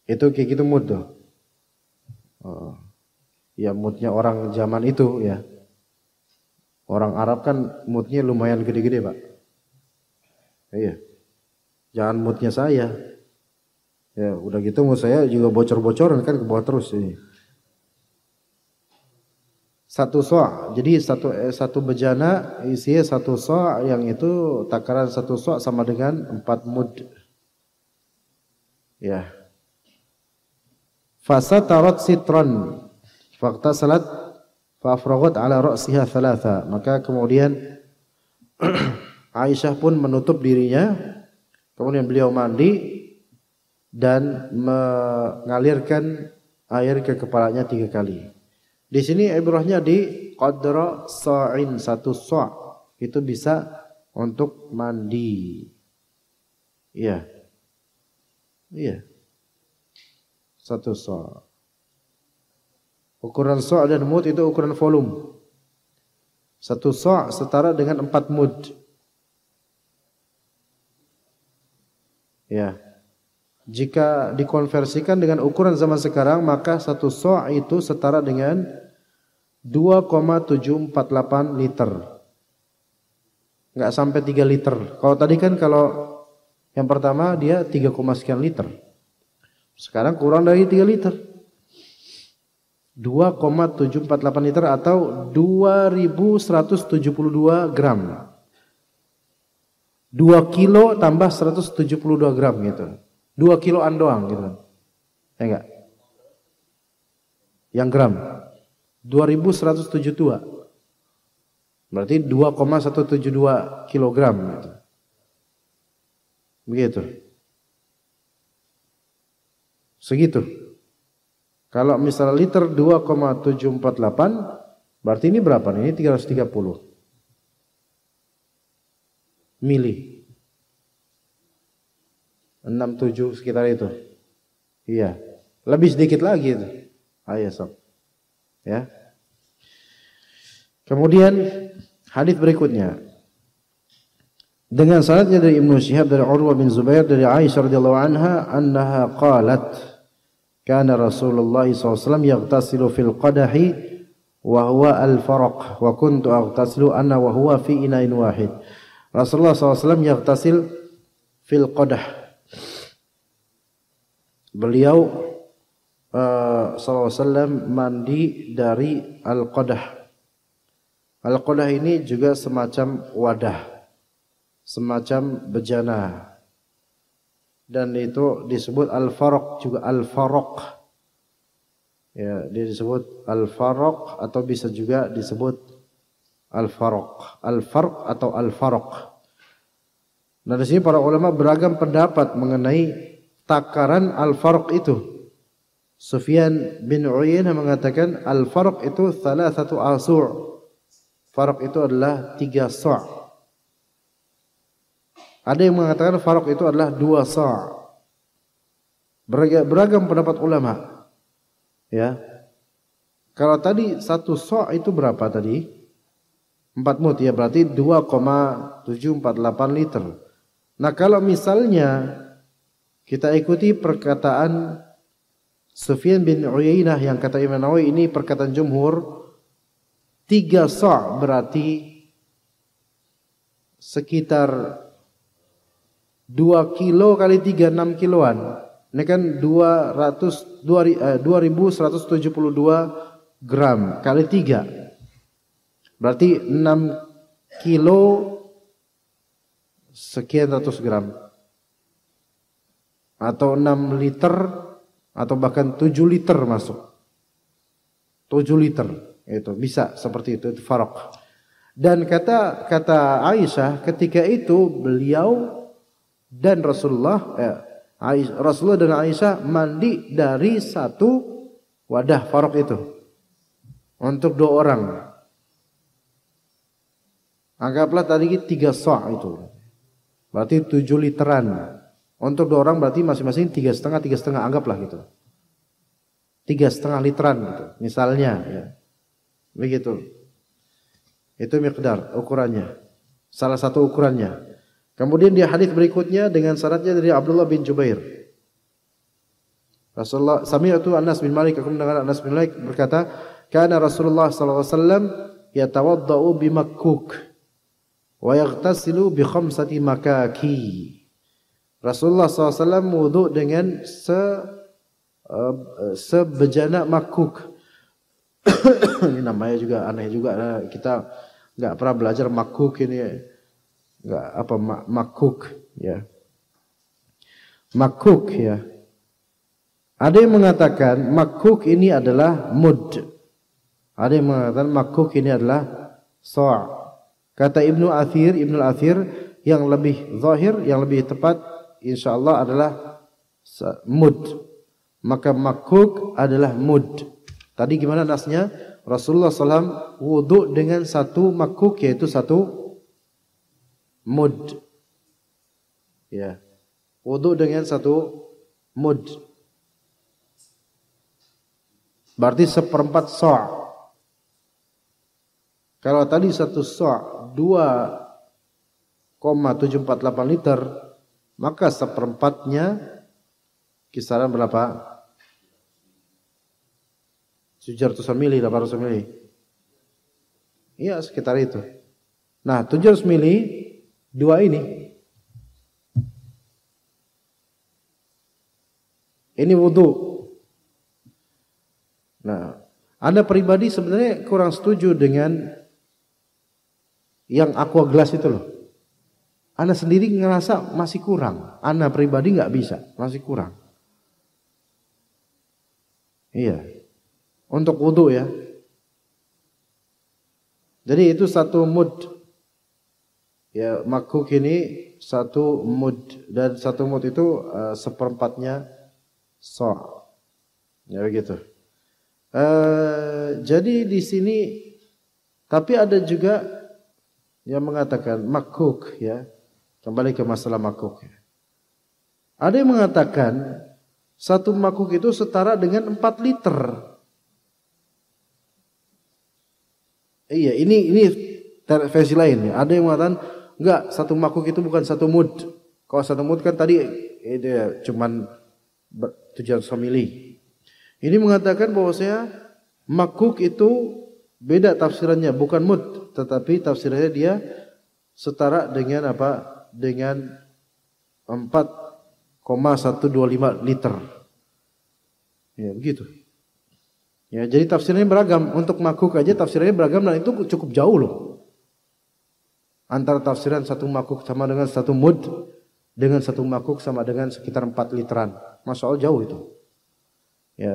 [SPEAKER 2] Itu kayak gitu mud tuh. Ya mudnya orang zaman itu ya. Orang Arab kan mudnya lumayan gede-gede Pak. Iya. Jangan mudnya saya. Ya udah gitu mud saya juga bocor-bocoran kan ke bawah terus ini. Satu sa', jadi satu bejana isinya satu sa', yang itu takaran satu sa' sama dengan 4 mud. Ya. Fasatarat sitran faqtasalat fa'afragat ala ra'siha thalatha. Maka kemudian Aisyah pun menutup dirinya, kemudian beliau mandi dan mengalirkan air ke kepalanya 3 kali. Di sini ibrahnya di qadra sa'in, satu sa'. Itu bisa untuk mandi. Iya. Iya. Satu sa'. Ukuran sa' dan mud itu ukuran volume. Satu sa' setara dengan 4 mud. Ya. Jika dikonversikan dengan ukuran zaman sekarang, maka satu sa' itu setara dengan 2,748 liter. Enggak sampai 3 liter. Kalau tadi kan kalau yang pertama dia 3, sekian liter. Sekarang kurang dari 3 liter. 2,748 liter atau 2172 gram. 2 kilo tambah 172 gram gitu. 2 kiloan doang gitu. Ya enggak? Yang gram 2172. Berarti 2,172 kilogram gitu. Begitu. Segitu. Kalau misalnya liter 2,748, berarti ini berapa nih? Ini 330 mili. 67 sekitar itu. Iya. Lebih sedikit lagi itu. Ayo sob. Ya. Kemudian hadis berikutnya dengan sanadnya dari Ibnu Syihab dari Urwah bin Zubair dari Aisyah radhiyallahu anha annaha qalat kana Rasulullah SAW yaghtasilu fil qadahi wa huwa al-faraq wa kuntu aghtasilu ana wa huwa fi ina'in wahid. Rasulullah SAW yaghtasil fil qadah. Beliau SAW mandi dari al-qadah. Al-qadah ini juga semacam wadah, semacam bejana, dan itu disebut al-faraq juga al-faraq. Ya, dia disebut al-faraq atau bisa juga disebut al-faraq, al-farq atau al-faraq. Nah, di sini para ulama beragam pendapat mengenai takaran al-farq itu. Sufyan bin Uyainah mengatakan al-farq itu thalathatu asu'. Farq itu adalah 3 sa'. Ada yang mengatakan farq itu adalah 2 sa'. Beragam pendapat ulama. Ya. Kalau tadi 1 sa' itu berapa tadi? 4 mud ya, berarti 2,748 liter. Nah, kalau misalnya kita ikuti perkataan Sufyan bin Uyainah yang kata Imam Nawawi, ini perkataan jumhur, 3 sa' berarti sekitar 2 kilo kali 3, 6 kiloan. Ini kan 2172 gram kali 3. Berarti 6 kilo sekian ratus gram. Atau 6 liter atau bahkan 7 liter masuk. 7 liter. Itu bisa seperti itu farq. Dan kata Aisyah ketika itu beliau dan Rasulullah dan Aisyah mandi dari 1 wadah farq itu untuk 2 orang. Anggaplah tadi 3 sa' itu. Berarti 7 literan. Untuk 2 orang berarti masing-masing 3,5 anggaplah gitu. 3,5 literan gitu. Misalnya ya. Begitu. Itu miqdar ukurannya. Salah satu ukurannya. Kemudian di hadis berikutnya dengan syaratnya dari Abdullah bin Jubair. Rasulullah sami'tu Anas bin Malik, aku mendengar Anas bin Malik berkata, kana Rasulullah sallallahu alaihi wasallam yatawaddau bimakkuk wa yaghtasilu bi 5 makaki. Rasulullah SAW wudu dengan sebejana makuk. Ini namanya juga aneh juga, kita nggak pernah belajar makuk ini, nggak apa makuk ya, makuk ya. Ada yang mengatakan makuk ini adalah mud, ada yang mengatakan makuk ini adalah sa'. Kata Ibnu Athir yang lebih zahir, yang lebih tepat insyaallah adalah mud. Maka makuk adalah mud. Tadi gimana nasnya? Rasulullah SAW wudu dengan 1 makuk, yaitu 1 mud. Ya, wudu dengan 1 mud. Berarti 1/4 sa'. Kalau tadi 1 sa' 2,748 liter, maka 1/4-nya kisaran berapa? 700 mili, 800 mili. Iya, sekitar itu. Nah, 700 mili 2 ini. Ini wudu. Nah, Anda pribadi sebenarnya kurang setuju dengan yang aqua gelas itu loh. Anda sendiri ngerasa masih kurang. Anda pribadi nggak bisa, masih kurang. Iya. Untuk wudu ya. Jadi itu 1 mud. Ya, makuk ini 1 mud, dan 1 mud itu seperempatnya so'. Ya begitu. Jadi di sini tapi ada juga yang mengatakan makuk, ya. Kembali ke masalah makuk. Ada yang mengatakan 1 makuk itu setara dengan 4 liter. Iya, ini versi lain ya. Ada yang mengatakan enggak, 1 makuk itu bukan 1 mud. Kalau 1 mud kan tadi itu ya, cuman 700 mili. Ini mengatakan bahwasanya makuk itu beda tafsirannya, bukan mud, tetapi tafsirannya dia setara dengan apa? Dengan 4,125 liter. Ya, begitu. Ya, jadi tafsirnya beragam. Untuk makuk aja tafsirnya beragam, dan itu cukup jauh loh. Antara tafsiran 1 makuk sama dengan 1 mud, dengan 1 makuk sama dengan sekitar 4 literan. Masya Allah jauh itu. Ya,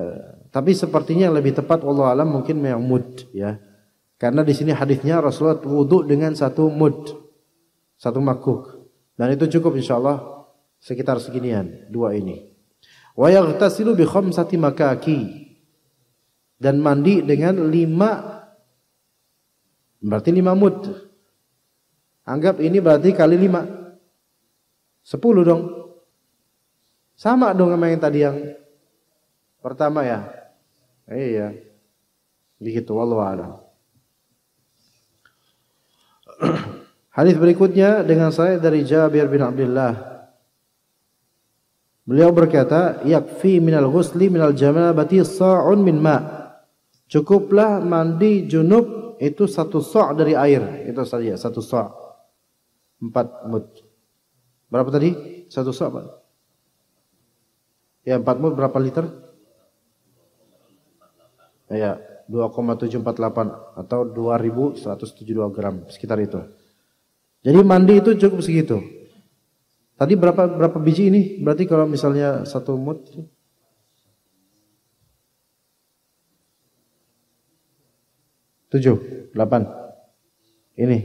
[SPEAKER 2] tapi sepertinya yang lebih tepat wallahu alam mungkin yang mud, ya. Karena di sini hadisnya Rasulullah wudu dengan 1 mud, 1 makuk. Dan itu cukup insyaallah sekitar seginian 2 ini. Wa yaghtasilu bi 5 makaki. Dan mandi dengan 5, berarti 5 mud. Anggap ini berarti kali 5. 10 dong. Sama dong sama yang tadi yang pertama ya. Iya. Begitu wallahu a'lam. Hadis berikutnya dengan saya dari Jabir bin Abdullah. Beliau berkata, yakfi minal ghusli minal janabati sa'un min ma'. Cukuplah mandi junub itu 1 sa' dari air. Itu saja, 1 sa'. 4 mud. Berapa tadi? 1 sa' Pak? Ya, 4 mud berapa liter? Ya, 2,748 atau 2172 gram, sekitar itu. Jadi mandi itu cukup segitu. Tadi berapa biji ini? Berarti kalau misalnya 1 mud 7, 8. Ini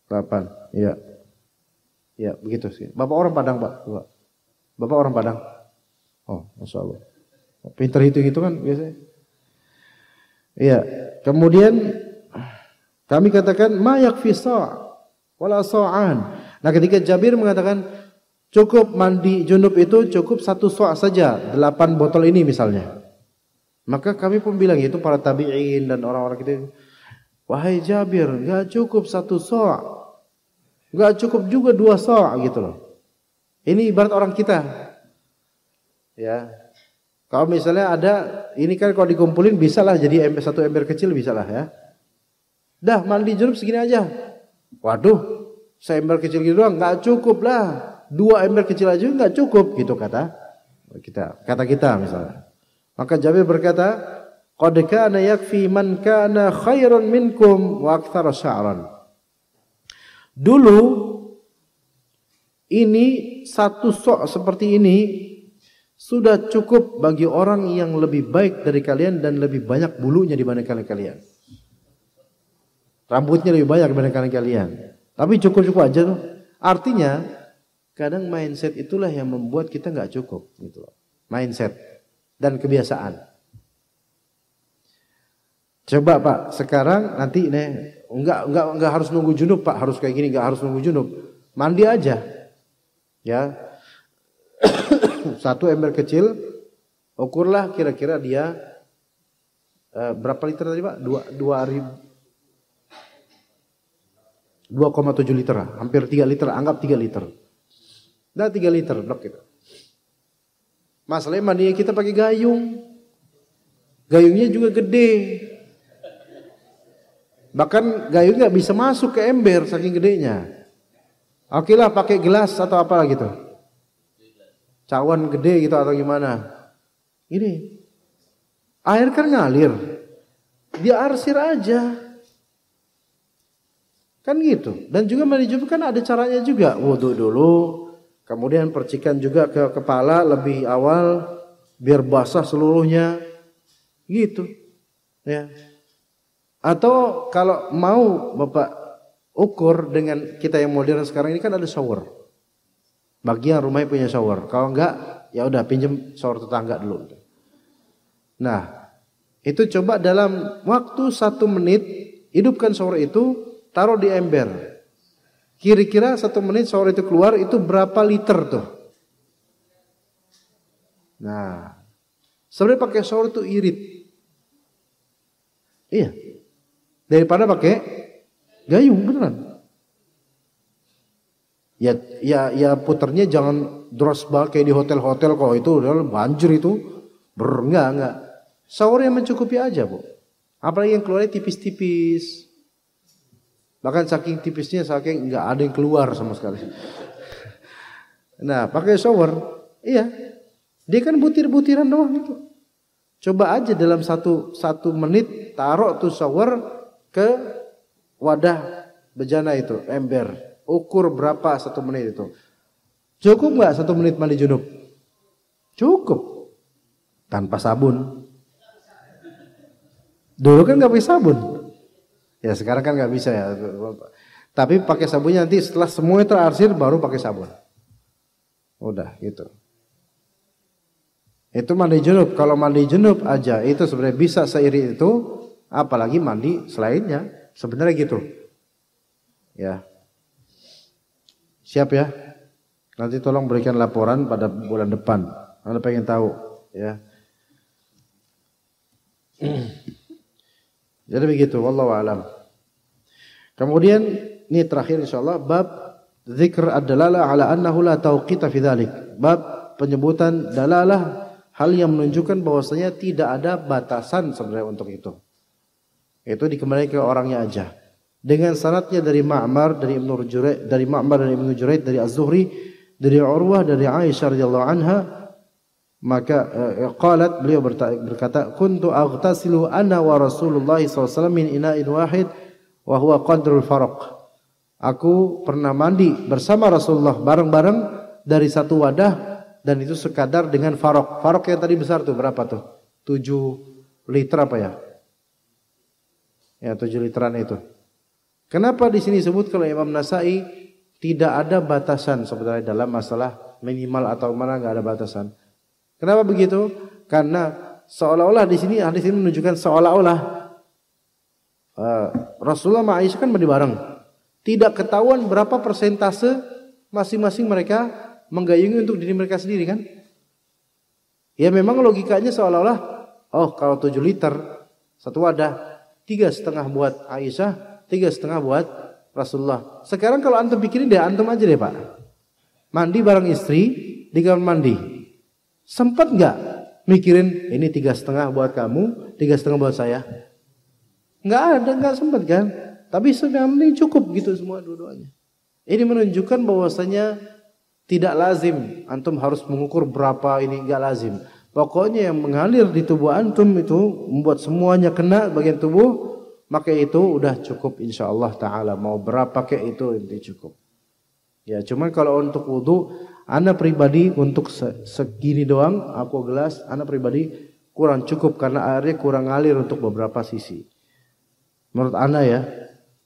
[SPEAKER 2] 8. Iya. Ya, begitu sih. Bapak orang Padang, Pak. Bapak orang Padang. Oh, Masya Allah. Pinter hitung-hitung kan biasanya. Iya. Kemudian kami katakan ma yakfi sa' wala sa'an. Nah, ketika Jabir mengatakan cukup mandi junub itu cukup 1 sa' saja, 8 botol ini misalnya. Maka kami pun bilang, itu para tabi'in dan orang-orang kita, wahai Jabir, enggak cukup 1 sa'. Enggak cukup juga 2 sa' gitu loh. Ini ibarat orang kita. Ya. Kalau misalnya ada, ini kan kalau dikumpulin bisa lah jadi 1 ember kecil bisa lah ya. Dah mandi junub segini aja. Waduh, seember kecil gitu doang nggak cukup lah. 2 ember kecil aja nggak cukup gitu kata kita misalnya. Maka Jabir berkata, qad kana yakfi man kana khairan minkum wa aktsara sya'ran. Dulu ini 1 sok seperti ini sudah cukup bagi orang yang lebih baik dari kalian dan lebih banyak bulunya dibandingkan kalian. Rambutnya lebih banyak dibandingkan kalian. Tapi cukup-cukup aja tuh. Artinya kadang mindset itulah yang membuat kita nggak cukup gitu loh. Mindset dan kebiasaan. Coba Pak, sekarang nanti enggak harus nunggu junub Pak, harus kayak gini, enggak harus nunggu junub. Mandi aja. Ya. 1 ember kecil, ukurlah kira-kira dia berapa liter tadi Pak? 2,7 liter, hampir 3 liter, anggap 3 liter. Nah 3 liter blok gitu. Masalahnya mandinya kita pakai gayung. Gayungnya juga gede. Bahkan gayung nggak bisa masuk ke ember saking gedenya. Oke lah pakai gelas atau apa gitu. Cawan gede gitu atau gimana. Ini air kan ngalir. Dia arsir aja. Kan gitu. Dan juga mandi junub kan ada caranya juga. Wudu dulu. Kemudian percikan juga ke kepala lebih awal. Biar basah seluruhnya. Gitu. Ya. Atau kalau mau Bapak ukur dengan kita yang modern sekarang ini kan ada shower. Bagi yang rumahnya punya shower. Kalau enggak, ya udah pinjam shower tetangga dulu. Nah, itu coba dalam waktu 1 menit hidupkan shower itu, taruh di ember. Kira-kira 1 menit shower itu keluar itu berapa liter tuh? Nah, sebenarnya pakai shower itu irit. Iya. Daripada pakai gayung beneran. Ya puternya jangan deras banget kayak di hotel-hotel, kalau itu udah banjir itu. Enggak. Shower yang mencukupi aja, Bu. Apalagi yang keluarnya tipis-tipis. Bahkan saking tipisnya saking enggak ada yang keluar sama sekali. Nah, pakai shower, iya. Dia kan butir-butiran doang itu. Coba aja dalam satu menit taruh tuh shower ke wadah bejana itu, ember. Ukur berapa 1 menit itu. Cukup nggak 1 menit mandi junub? Cukup. Tanpa sabun. Dulu kan nggak pakai sabun. Ya sekarang kan nggak bisa ya. Tapi pakai sabunnya nanti setelah semuanya terarsir baru pakai sabun. Udah gitu. Itu mandi junub. Kalau mandi junub aja itu sebenarnya bisa seiring itu, apalagi mandi selainnya. Sebenarnya gitu. Ya. Siap ya. Nanti tolong berikan laporan pada bulan depan. Anda pengen tahu, ya. Jadi begitu, wallahu a'lam. Kemudian ini terakhir insyaallah bab dzikr ad-dalalah ala annahu la tauqita fi dzalik. Bab penyebutan dalalah, hal yang menunjukkan bahwasanya tidak ada batasan sebenarnya untuk itu. Itu dikembalikan ke orangnya aja. Dengan sanadnya dari Ma'mar, dari Ibnu Juraij, dari Ma'mar dan Ibnu Juraij, dari Az-Zuhri, dari Urwah, dari Aisyah radhiyallahu anha, maka qalat, beliau berkata, kuntu aghtasilu ana wa Rasulullah SAW min ina'in wahid wa huwa qadrul faraq. Aku pernah mandi bersama Rasulullah bareng-bareng dari satu wadah, dan itu sekadar dengan farok. Farok yang tadi besar tuh berapa tuh? 7 liter apa ya? Ya 7 literan itu. Kenapa di sini sebut kalau Imam Nasai tidak ada batasan sebenarnya dalam masalah minimal atau mana, nggak ada batasan. Kenapa begitu? Karena seolah-olah di sini hadis ini menunjukkan seolah-olah Rasulullah sama Aisyah kan mandi bareng. Tidak ketahuan berapa persentase masing-masing mereka menggayungi untuk diri mereka sendiri kan? Ya memang logikanya seolah-olah, oh kalau 7 liter satu wadah, 3,5 buat Aisyah, 3,5 buat Rasulullah. Sekarang kalau antum pikirin deh, antum aja deh Pak. Mandi bareng istri di kamar mandi. Sempat nggak mikirin ini 3,5 buat kamu, 3,5 buat saya? Nggak ada, nggak sempat kan? Tapi sebenarnya cukup gitu semua dua-duanya. Ini menunjukkan bahwasanya tidak lazim antum harus mengukur berapa, ini nggak lazim. Pokoknya yang mengalir di tubuh antum itu membuat semuanya kena bagian tubuh, maka itu udah cukup insyaallah taala. Mau berapa kayak itu cukup. Ya cuman kalau untuk wudu, ana pribadi untuk segini doang, aku gelas, ana pribadi kurang cukup karena airnya kurang ngalir untuk beberapa sisi. Menurut ana ya.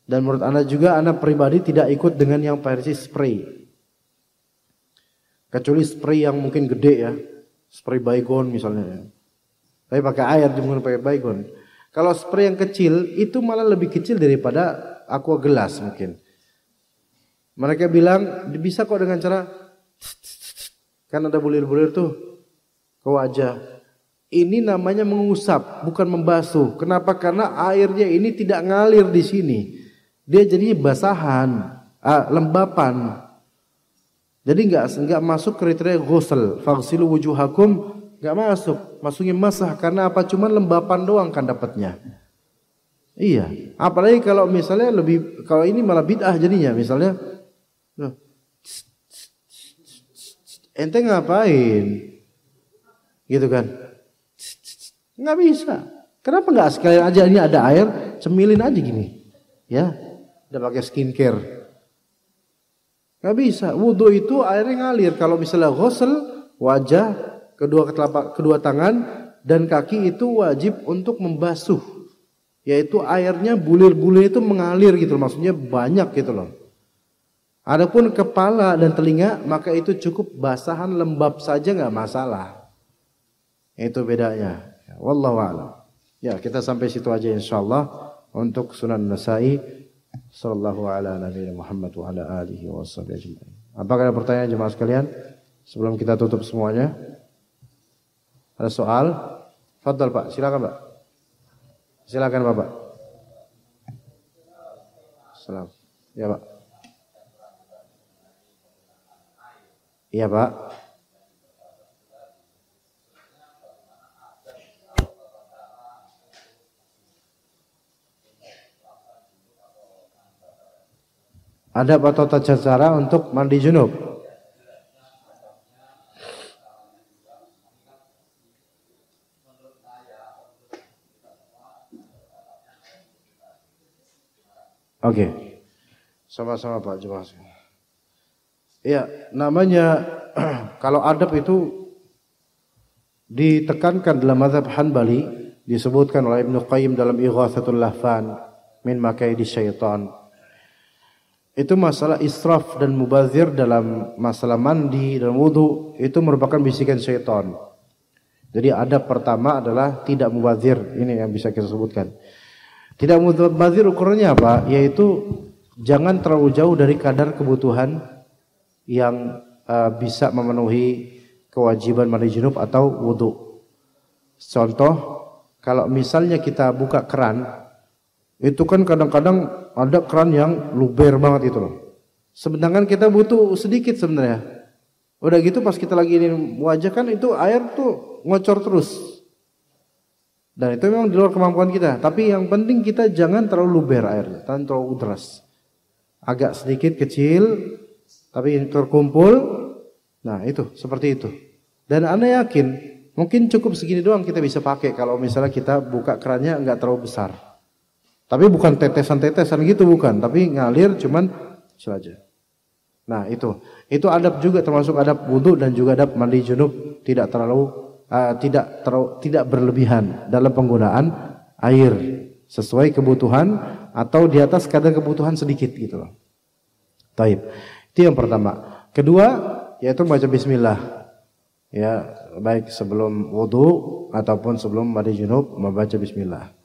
[SPEAKER 2] Dan menurut ana juga, ana pribadi tidak ikut dengan yang versi spray. Kecuali spray yang mungkin gede ya, spray Baygon misalnya. Tapi pakai air, bukan pakai Baygon. Kalau spray yang kecil itu malah lebih kecil daripada aqua gelas mungkin. Mereka bilang bisa kok dengan cara kan ada bulir-bulir tuh ke wajah. Ini namanya mengusap, bukan membasuh. Kenapa? Karena airnya ini tidak ngalir di sini. Dia jadinya basahan, lembapan. Jadi enggak masuk kriteria ghusl. Faghsilu wujuhakum, enggak masuk. Masuknya masah karena apa? Cuma lembapan doang kan dapatnya. Iya. Apalagi kalau misalnya kalau ini malah bid'ah jadinya. Misalnya, ente ngapain? Gitu kan? Enggak bisa. Kenapa enggak sekalian aja ini ada air, cemilin aja gini. Ya, udah pakai skincare. Enggak bisa. Wudu itu airnya ngalir. Kalau misalnya ghusl, wajah, kedua tangan dan kaki itu wajib untuk membasuh. yaitu airnya bulir-bulir itu mengalir gitu, maksudnya banyak gitu loh. Adapun kepala dan telinga maka itu cukup basahan lembab saja nggak masalah. Itu bedanya. Wallahu a'lam. Ya, kita sampai situ aja insyaallah untuk Sunan Nasa'i. Sallallahu ala nabiyina Muhammad wa ala alihi wa sahbihi ajma'in. Apakah ada pertanyaan jemaah sekalian sebelum kita tutup semuanya? Ada soal? Fadhal Pak, silakan Pak. Silakan Bapak. Salam. Ya Pak. Iya Pak. Ada atau tata cara untuk mandi junub? Oke. Sama-sama Pak jemaah. Iya, namanya kalau adab itu ditekankan dalam mazhab Hanbali, disebutkan oleh Ibnu Qayyim dalam Ighatsatul Lahfan min makaidi syaitan. Itu masalah israf dan mubazir dalam masalah mandi dan wudu itu merupakan bisikan syaitan. Jadi adab pertama adalah tidak mubazir, ini yang bisa kita sebutkan. Tidak mubazir ukurannya apa? Yaitu jangan terlalu jauh dari kadar kebutuhan yang bisa memenuhi kewajiban mandi junub atau wudu. Contoh, kalau misalnya kita buka keran, itu kan kadang-kadang ada keran yang luber banget itu loh. Sedangkan kita butuh sedikit sebenarnya. Udah gitu pas kita lagi ini wajah kan itu air tuh ngocor terus. Dan itu memang di luar kemampuan kita. Tapi yang penting kita jangan terlalu luber airnya, jangan terlalu deras. Agak sedikit kecil, tapi terkumpul. Nah itu seperti itu. Dan Anda yakin mungkin cukup segini doang kita bisa pakai kalau misalnya kita buka kerannya enggak terlalu besar. Tapi bukan tetesan-tetesan gitu bukan, tapi ngalir cuman kecil aja. Nah itu adab juga termasuk adab wudu dan juga adab mandi junub, tidak berlebihan dalam penggunaan air sesuai kebutuhan atau di atas kadar kebutuhan sedikit gitu loh. Taib. Itu yang pertama. Kedua yaitu baca bismillah. Ya, baik sebelum wudu ataupun sebelum mandi junub membaca bismillah.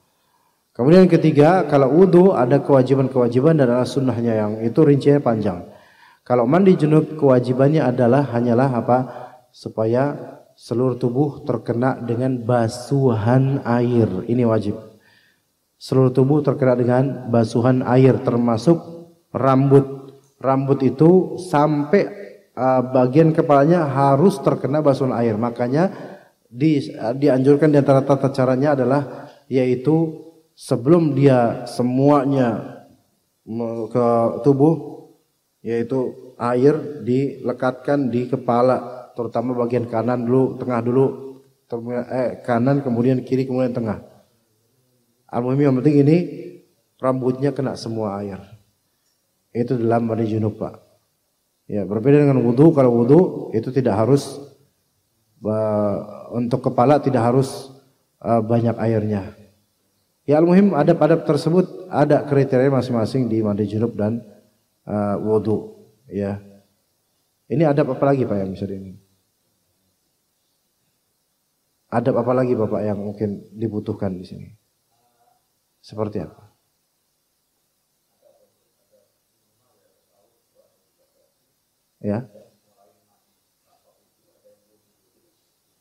[SPEAKER 2] Kemudian yang ketiga, kalau wudu ada kewajiban-kewajiban dan ada sunnahnya yang itu rinciannya panjang. Kalau mandi junub kewajibannya hanyalah apa? Supaya seluruh tubuh terkena dengan basuhan air. Ini wajib. Seluruh tubuh terkena dengan basuhan air termasuk rambut. Rambut itu sampai bagian kepalanya harus terkena basuhan air. Makanya dianjurkan di antara tata caranya adalah yaitu sebelum dia semuanya ke tubuh, yaitu air dilekatkan di kepala, terutama bagian kanan dulu, tengah dulu, kanan kemudian kiri kemudian tengah. Al-muhim yang penting ini rambutnya kena semua air. Itu dalam mandi junub Pak. Ya berbeda dengan wudu. Kalau wudu itu tidak harus untuk kepala tidak harus banyak airnya. Ya al-muhim adab-adab tersebut ada kriteria masing-masing di mandi junub dan wudu. Ya. Ini adab apa lagi Pak yang bisa ini? Adab apa lagi Bapak yang mungkin dibutuhkan di sini? Seperti apa? Ya.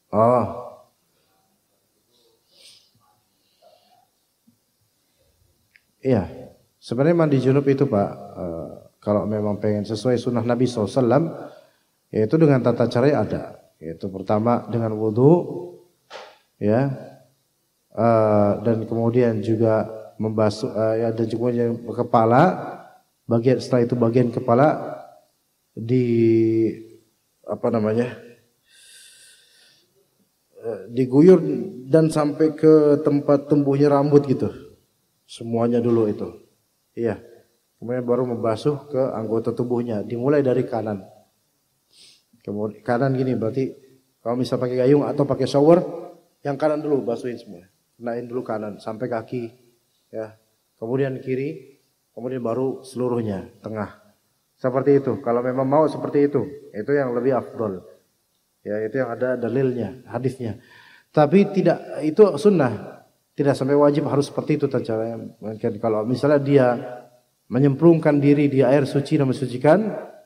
[SPEAKER 2] Oh. Iya, sebenarnya mandi junub itu Pak, kalau memang pengen sesuai sunnah Nabi SAW, yaitu dengan tata caranya ada. Yaitu pertama dengan wudu, ya, dan kemudian juga membasuh, ya, dan juga kepala. Setelah itu bagian kepala diguyur dan sampai ke tempat tumbuhnya rambut gitu. Semuanya dulu itu. Iya. Kemudian baru membasuh ke anggota tubuhnya. Dimulai dari kanan. Kemudian kanan gini berarti kalau misal pakai gayung atau pakai shower, yang kanan dulu basuhin semua. Kenain dulu kanan sampai kaki. ya. Kemudian kiri, kemudian baru seluruhnya, tengah. Seperti itu. Kalau memang mau seperti itu yang lebih afdol. Ya, itu yang ada dalilnya, hadisnya. Tapi tidak, itu sunnah. Tidak sampai wajib harus seperti itu caranya. Mungkin kalau misalnya dia menyemplungkan diri di air suci dan mensucikan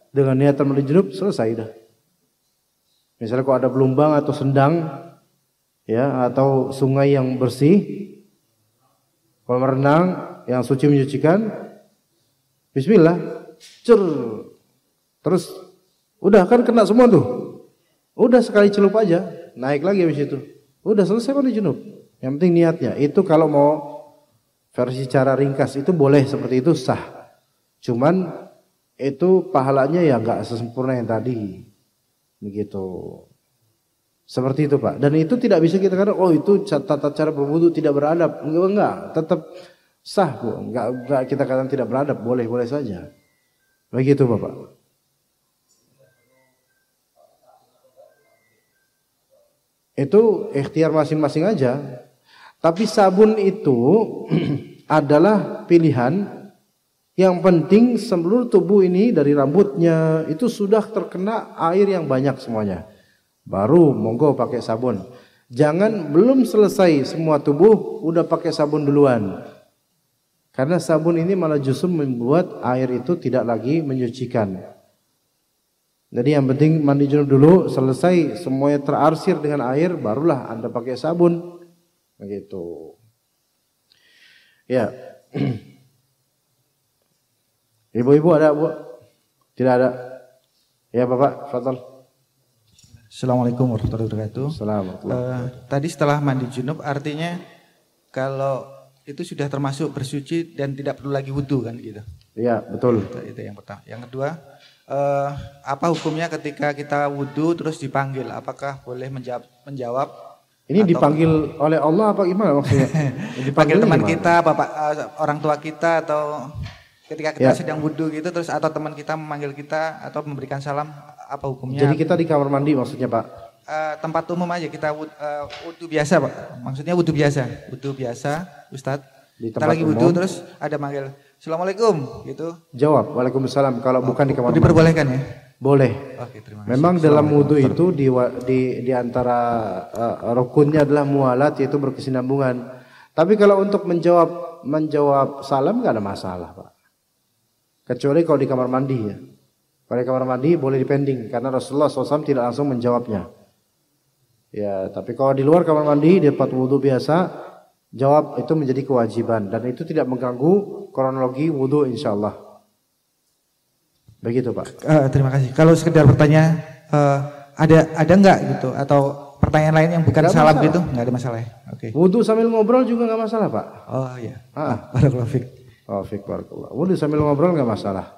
[SPEAKER 2] dengan niatan mandi junub, selesai dah. Misalnya kalau ada belumbang atau sendang, ya, atau sungai yang bersih, kolam renang yang suci menyucikan, bismillah, terus udah kan kena semua tuh, udah sekali celup aja, naik lagi habis itu, udah selesai mandi junub. Yang penting niatnya. Itu kalau mau versi cara ringkas itu boleh seperti itu, sah. Cuman itu pahalanya ya nggak sesempurna yang tadi, begitu. Seperti itu Pak. Dan itu tidak bisa kita katakan, oh itu tata cara berwudu tidak beradab. Enggak, tetap sah Bu. Enggak kita katakan tidak beradab, boleh saja. Begitu Bapak. Itu ikhtiar masing-masing aja. Tapi sabun itu adalah pilihan. Yang penting seluruh tubuh ini dari rambutnya itu sudah terkena air yang banyak semuanya. Baru monggo pakai sabun. Jangan belum selesai semua tubuh udah pakai sabun duluan. Karena sabun ini malah justru membuat air itu tidak lagi menyucikan. Jadi yang penting mandi junub dulu, selesai semuanya terarsir dengan air, barulah Anda pakai sabun. Begitu. Ya. Ibu-ibu ada Bu? Tidak ada. Ya Bapak, fadhal.
[SPEAKER 3] Assalamualaikum warahmatullahi wabarakatuh.
[SPEAKER 2] Assalamualaikum.
[SPEAKER 3] Tadi setelah mandi junub artinya kalau itu sudah termasuk bersuci dan tidak perlu lagi wudu kan gitu.
[SPEAKER 2] Iya, betul.
[SPEAKER 3] Itu yang pertama. Yang kedua, apa hukumnya ketika kita wudu terus dipanggil? Apakah boleh menjawab?
[SPEAKER 2] Ini dipanggil oleh Allah apa gimana maksudnya?
[SPEAKER 3] Dipanggil teman kita, bapak, orang tua kita, atau ketika kita sedang wudu gitu terus atau teman kita memanggil kita atau memberikan salam, apa hukumnya?
[SPEAKER 2] Jadi kita di kamar mandi maksudnya Pak?
[SPEAKER 3] Tempat umum aja kita wudu biasa Pak. Maksudnya wudu biasa, Ustadz. Kita lagi wudu terus ada manggil Assalamualaikum gitu.
[SPEAKER 2] Jawab Waalaikumsalam kalau bukan di kamar mandi.
[SPEAKER 3] Diperbolehkan ya?
[SPEAKER 2] Boleh.
[SPEAKER 3] Oke, terima kasih.
[SPEAKER 2] Memang dalam wudu itu di antara rukunnya adalah mualat, yaitu berkesinambungan. Tapi kalau untuk menjawab salam nggak ada masalah Pak. Kecuali kalau di kamar mandi ya. Kalau di kamar mandi boleh dipending karena Rasulullah SAW tidak langsung menjawabnya. Ya, tapi kalau di luar kamar mandi di tempat wudu biasa, jawab itu menjadi kewajiban dan itu tidak mengganggu kronologi wudu insyaallah. Begitu Pak.
[SPEAKER 3] Terima kasih. Kalau sekedar bertanya, ada enggak gitu atau pertanyaan lain yang bukan salam gitu? Enggak ada masalah ya? Oke.
[SPEAKER 2] Wudu sambil ngobrol juga enggak masalah Pak.
[SPEAKER 3] Oh iya. Barakallahu fiik.
[SPEAKER 2] Barakallahu. Wudu sambil ngobrol enggak masalah.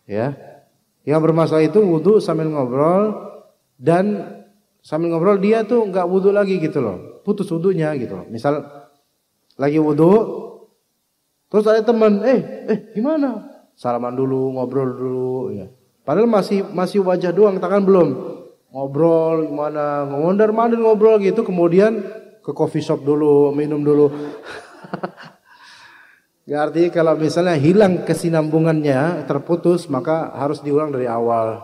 [SPEAKER 2] Ya. Yang bermasalah itu wudu sambil ngobrol dan sambil ngobrol dia tuh enggak wudu lagi gitu loh. Putus wudunya gitu loh. Misal lagi wudu terus ada teman, gimana? Salaman dulu, ngobrol dulu ya. Padahal masih wajah doang, tangan belum. Ngobrol gimana, mondar-mandir ngobrol gitu, kemudian ke coffee shop dulu, minum dulu. Ya, artinya kalau misalnya hilang kesinambungannya, terputus, maka harus diulang dari awal.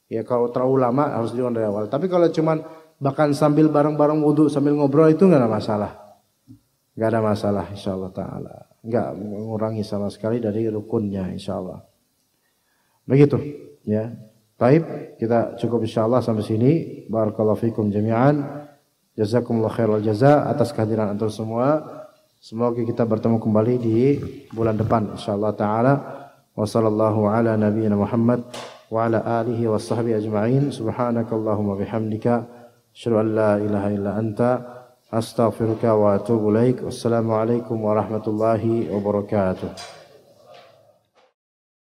[SPEAKER 2] Ya kalau terlalu lama harus diulang dari awal. Tapi kalau cuman bahkan sambil bareng-bareng wudu sambil ngobrol itu enggak ada masalah. Enggak ada masalah insyaallah taala. Enggak mengurangi sama sekali dari rukunnya insyaallah. Begitu ya. Baik, kita cukup insyaallah sampai sini. Barakallahu fikum jami'an. Jazakumullah khairal jaza atas kehadiran antum semua. Semoga kita bertemu kembali di bulan depan insyaallah taala. Wa sallallahu ala nabiyyina Muhammad wa ala alihi washabbihi ajma'in. Subhanakallahumma bihamdika asyhadu an la ilaha illa anta astaghfiruka wa atubu ilaik. Wassalamualaikum warahmatullahi wabarakatuh.